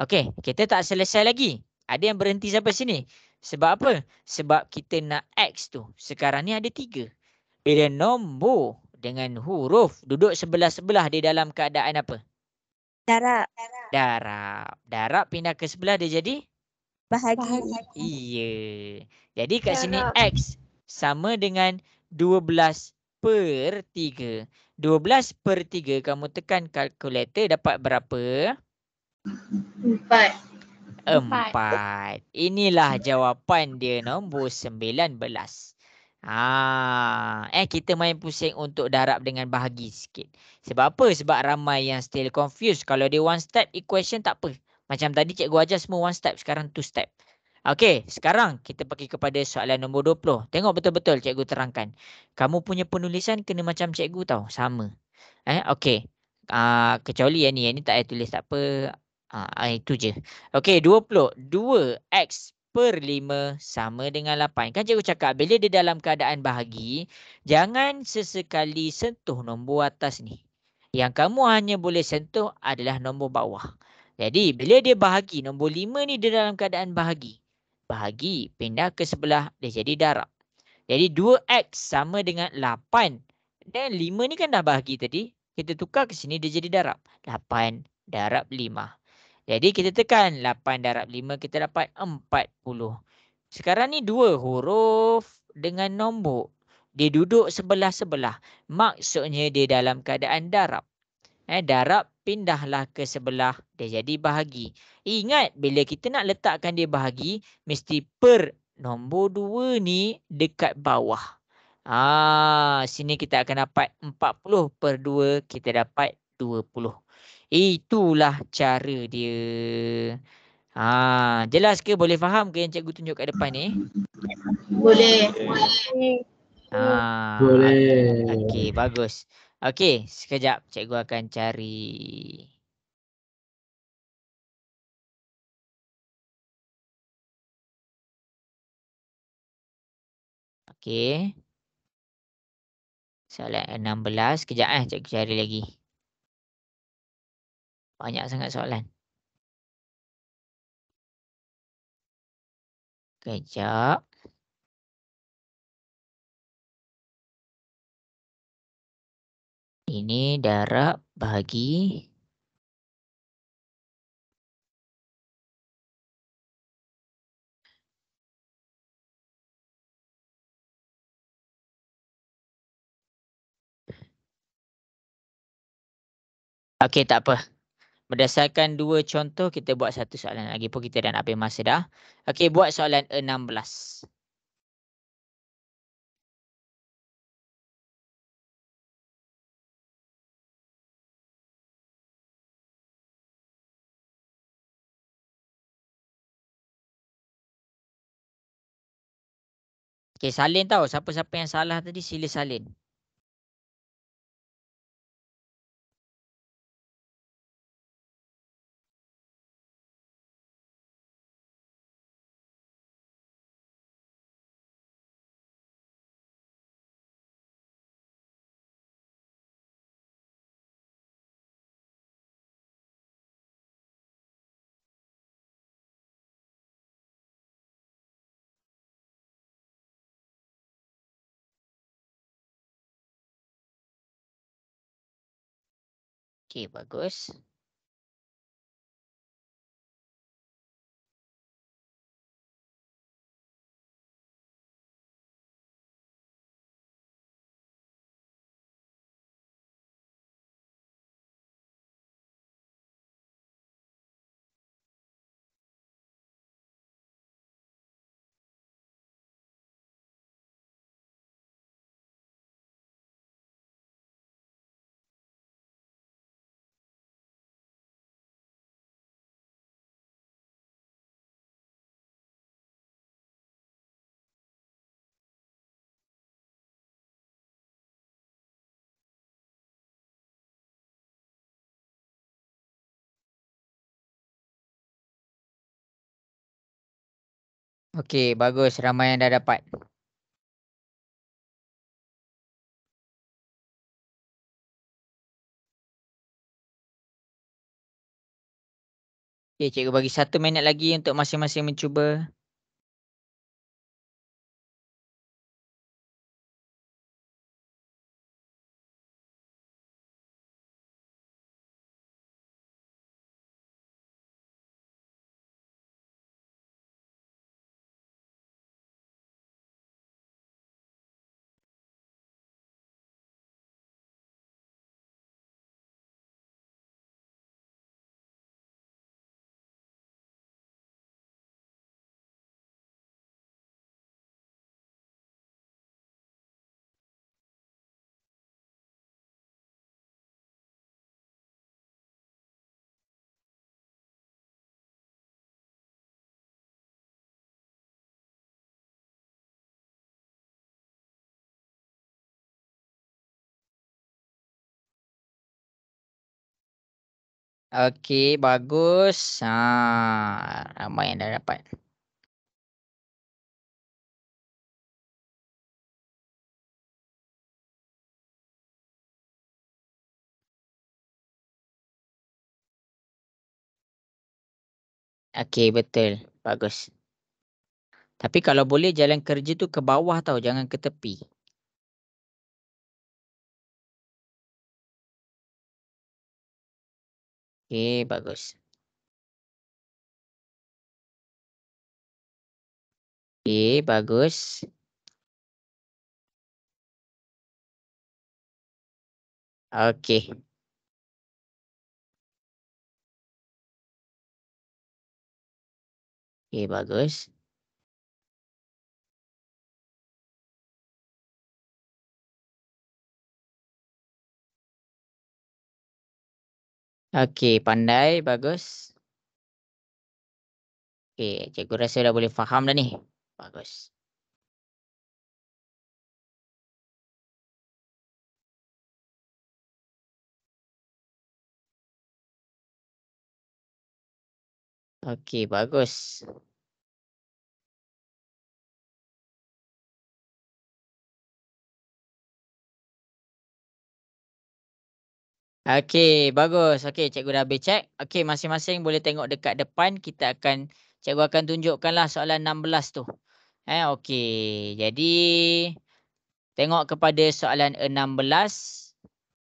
Okey, kita tak selesai lagi. Ada yang berhenti sampai sini. Sebab apa? Sebab kita nak x tu. Sekarang ni ada 3. Bila nombor dengan huruf duduk sebelah-sebelah di dalam keadaan apa? Darab. Darab. Darab pindah ke sebelah dia jadi? Bahagi. Iya. Jadi kat sini Darab. x sama dengan 12 per 3. 12 per 3 kamu tekan kalkulator dapat berapa? 4. 4. Inilah jawapan dia nombor 19. Kita main pusing untuk darab dengan bahagi sikit. Sebab apa? Sebab ramai yang still confused. Kalau dia one step equation tak apa. Macam tadi cikgu ajar semua one step, sekarang two step. Okey, sekarang kita pergi kepada soalan nombor 20. Tengok betul-betul cikgu terangkan. Kamu punya penulisan kena macam cikgu tau, sama. Okey. Kecuali yang ni tak payah tulis tak apa. Itu je. Okey, 20. 2x per 5 sama dengan 8. Kan cikgu cakap bila dia dalam keadaan bahagi, jangan sesekali sentuh nombor atas ni. Yang kamu hanya boleh sentuh adalah nombor bawah. Jadi bila dia bahagi, nombor 5 ni dia dalam keadaan bahagi. Bahagi, pindah ke sebelah, dia jadi darab. Jadi 2x sama dengan 8. Dan 5 ni kan dah bahagi tadi. Kita tukar ke sini, dia jadi darab. 8 darab 5. Jadi kita tekan 8 darab 5, kita dapat 40. Sekarang ni 2 huruf dengan nombor. Dia duduk sebelah-sebelah. Maksudnya dia dalam keadaan darab. Darab pindahlah ke sebelah, dia jadi bahagi. Ingat, bila kita nak letakkan dia bahagi, mesti per nombor 2 ni dekat bawah. Sini kita akan dapat 40 per 2, kita dapat 20. Itulah cara dia. Jelas ke? Boleh faham ke yang cikgu tunjuk kat depan ni? Boleh. Boleh. Okey, bagus. Okey, sekejap cikgu akan cari. Okey. Soalan 16. Sekejap cikgu cari lagi. Banyak sangat soalan. Kejap. Ini darab bahagi. Okey, tak apa. Berdasarkan 2 contoh, kita buat satu soalan lagi pun kita dah nak habis masa dah. Okey, buat soalan 16. Okey, salin tau. Siapa-siapa yang salah tadi sila salin. Okey, bagus. Okey, bagus. Ramai yang dah dapat. Okey, cikgu bagi 1 minit lagi untuk masing-masing mencuba. Okey, bagus. Ramai yang dah dapat. Okey, betul. Bagus. Tapi kalau boleh jalan kerja tu ke bawah tau, jangan ke tepi. Okey, bagus. Okey, bagus. Okey. Okey, bagus. Okey, pandai. Bagus. Okey, cikgu rasa dah boleh faham dah ni. Bagus. Okey, bagus. Okey, bagus. Okey, cikgu dah habis check. Okey, masing-masing boleh tengok dekat depan. Cikgu akan tunjukkanlah soalan 16 tu. Okey. Jadi, tengok kepada soalan 16.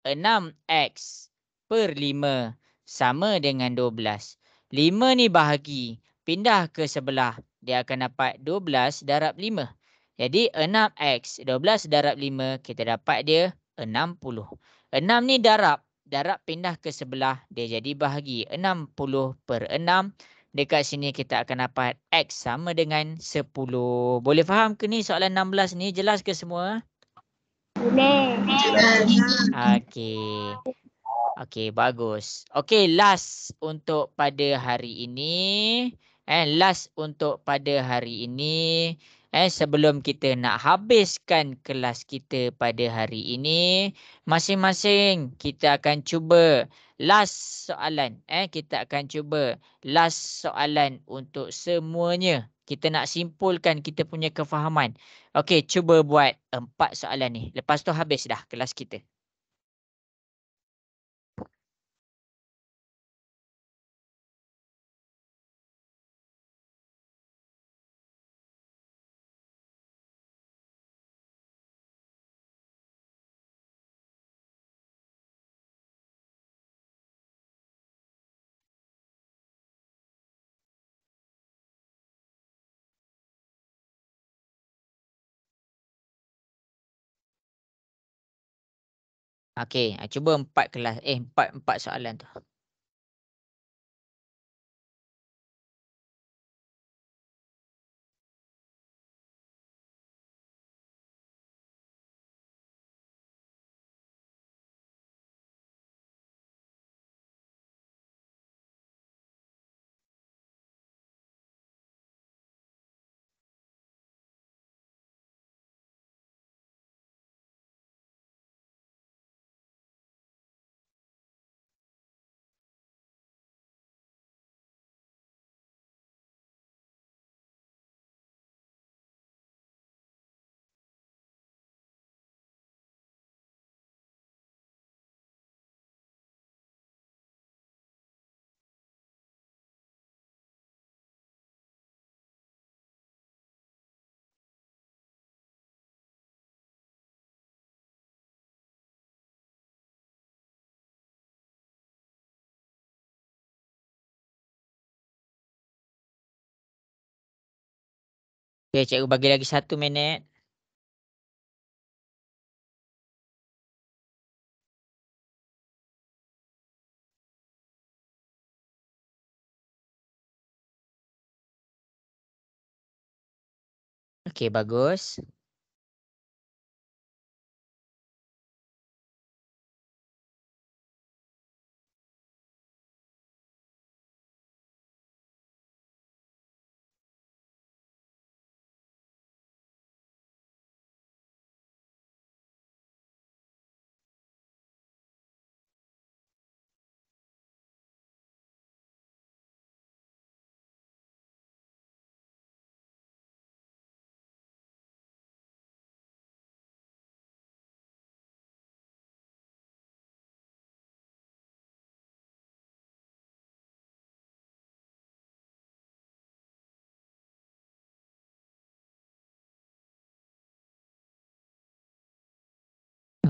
6x per 5 sama dengan 12. 5 ni bahagi. Pindah ke sebelah. Dia akan dapat 12 darab 5. Jadi 6x 12 darab 5 kita dapat dia 60. 6 ni darab. Darab pindah ke sebelah. Dia jadi bahagi. 60 per 6. Dekat sini kita akan dapat x sama dengan 10. Boleh faham ke ni soalan 16 ni? Jelas ke semua? Boleh. Okey. Okey, bagus. Okey, last untuk pada hari ini. Last untuk pada hari ini. Sebelum kita nak habiskan kelas kita pada hari ini, masing-masing kita akan cuba last soalan. Kita akan cuba last soalan untuk semuanya. Kita nak simpulkan kita punya kefahaman. Okey, cuba buat 4 soalan ni. Lepas tu habis dah kelas kita. Okey, cuba 4 kelas. 4 soalan tu. Okey, cikgu bagi lagi 1 minit. Okey, bagus.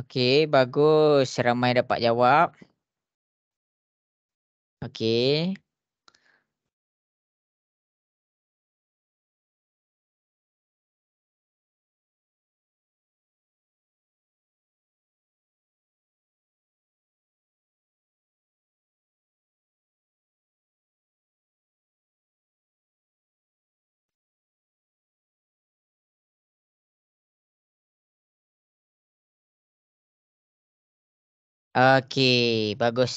Okey, bagus. Ramai dapat jawab. Okey. Okey, bagus.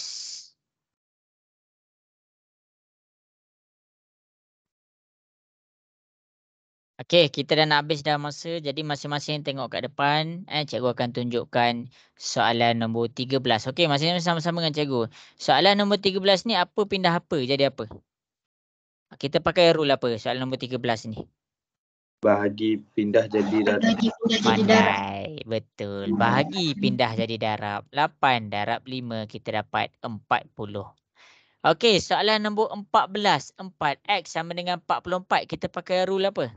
Okey, kita dah nak habis dah masa. Jadi masing-masing tengok kat depan. Cikgu akan tunjukkan soalan nombor 13. Okey, masing-masing sama-sama dengan cikgu. Soalan nombor 13 ni apa pindah apa jadi apa? Kita pakai rule apa soalan nombor 13 ni? Bahagi pindah jadi darab. Bahagi pindah jadi darab. Pandai. Betul. Bahagi pindah jadi darab. 8 darab 5 kita dapat 40. Okey, soalan nombor 14. 4x sama dengan 44. Kita pakai rule apa?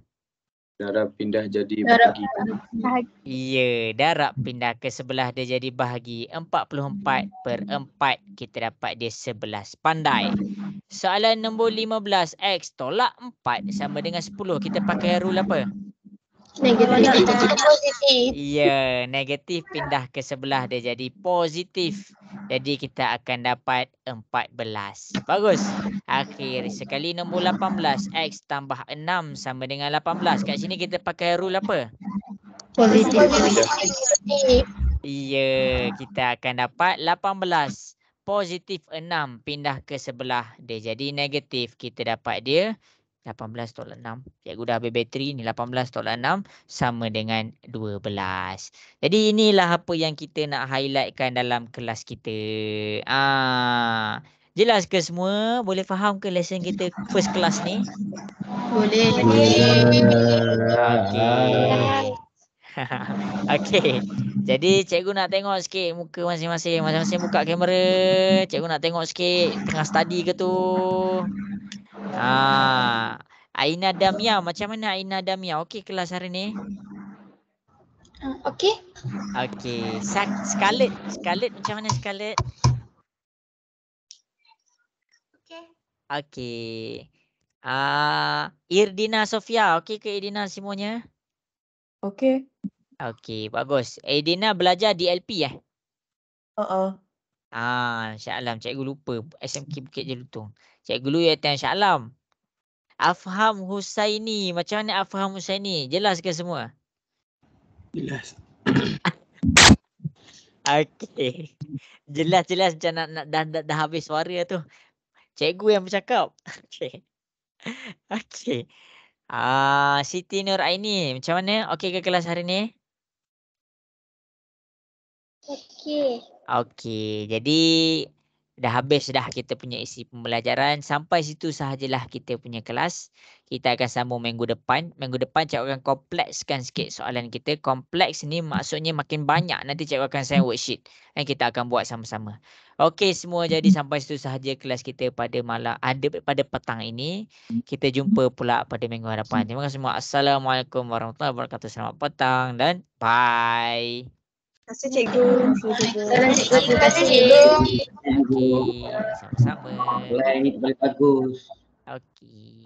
Darab pindah jadi Darab. bahagi. Ya, darab pindah ke sebelah dia jadi bahagi. 44 per 4 kita dapat dia 11. Pandai. Soalan nombor 15. X tolak 4 sama dengan 10. Kita pakai rule apa? Negatif jadi positif. Ya, negatif pindah ke sebelah dia jadi positif. Jadi kita akan dapat 14. Bagus. Akhir sekali nombor 18. X tambah 6 sama dengan 18. Kat sini kita pakai rule apa? Positif. Ya, kita akan dapat 18. Positif 6 pindah ke sebelah dia jadi negatif. Kita dapat dia 18 tolak 6. Cikgu dah habis bateri ni. 18 tolak 6 sama dengan 12. Jadi inilah apa yang kita nak highlightkan dalam kelas kita. Jelas ke semua? Boleh faham ke lesson kita first class ni? Boleh. Okey. Okey. Jadi cikgu nak tengok sikit muka masing-masing. Masing-masing buka kamera. Cikgu nak tengok sikit tengah study ke tu. Aina Damia, macam mana Aina Damia? Okey kelas hari ni? Okey. Okey. Scarlett macam mana Scarlett? Okey. Okey. Irdina Sofia, okey ke Irdina semuanya? Okey. Okey, bagus. Irdina belajar DLP Insya Allah cikgu lupa. SMK Bukit Jelutong. Cikgu Luyatan Insya Allah. Afham Husaini. Macam mana Afham Husaini? Jelas ke semua? Jelas. Okey. Jelas macam nak dah habis suara tu. Cikgu yang bercakap. Okey. Okey. Siti Nur Aini, macam mana? Okey ke kelas hari ni? Okey. Okey. Jadi dah habis dah kita punya isi pembelajaran. Sampai situ sahajalah kita punya kelas. Kita akan sambung minggu depan. Minggu depan cikgu akan komplekskan sikit soalan kita. Kompleks ni maksudnya makin banyak. Nanti cikgu akan send worksheet. Dan kita akan buat sama-sama. Okey semua, jadi sampai situ sahaja kelas kita pada pada petang ini. Kita jumpa pula pada minggu hadapan. Terima kasih semua. Assalamualaikum warahmatullahi wabarakatuh. Selamat petang dan bye. Terima kasih cikgu. Terima kasih cikgu. Okey, sama-sama. Ini paling bagus. Okey.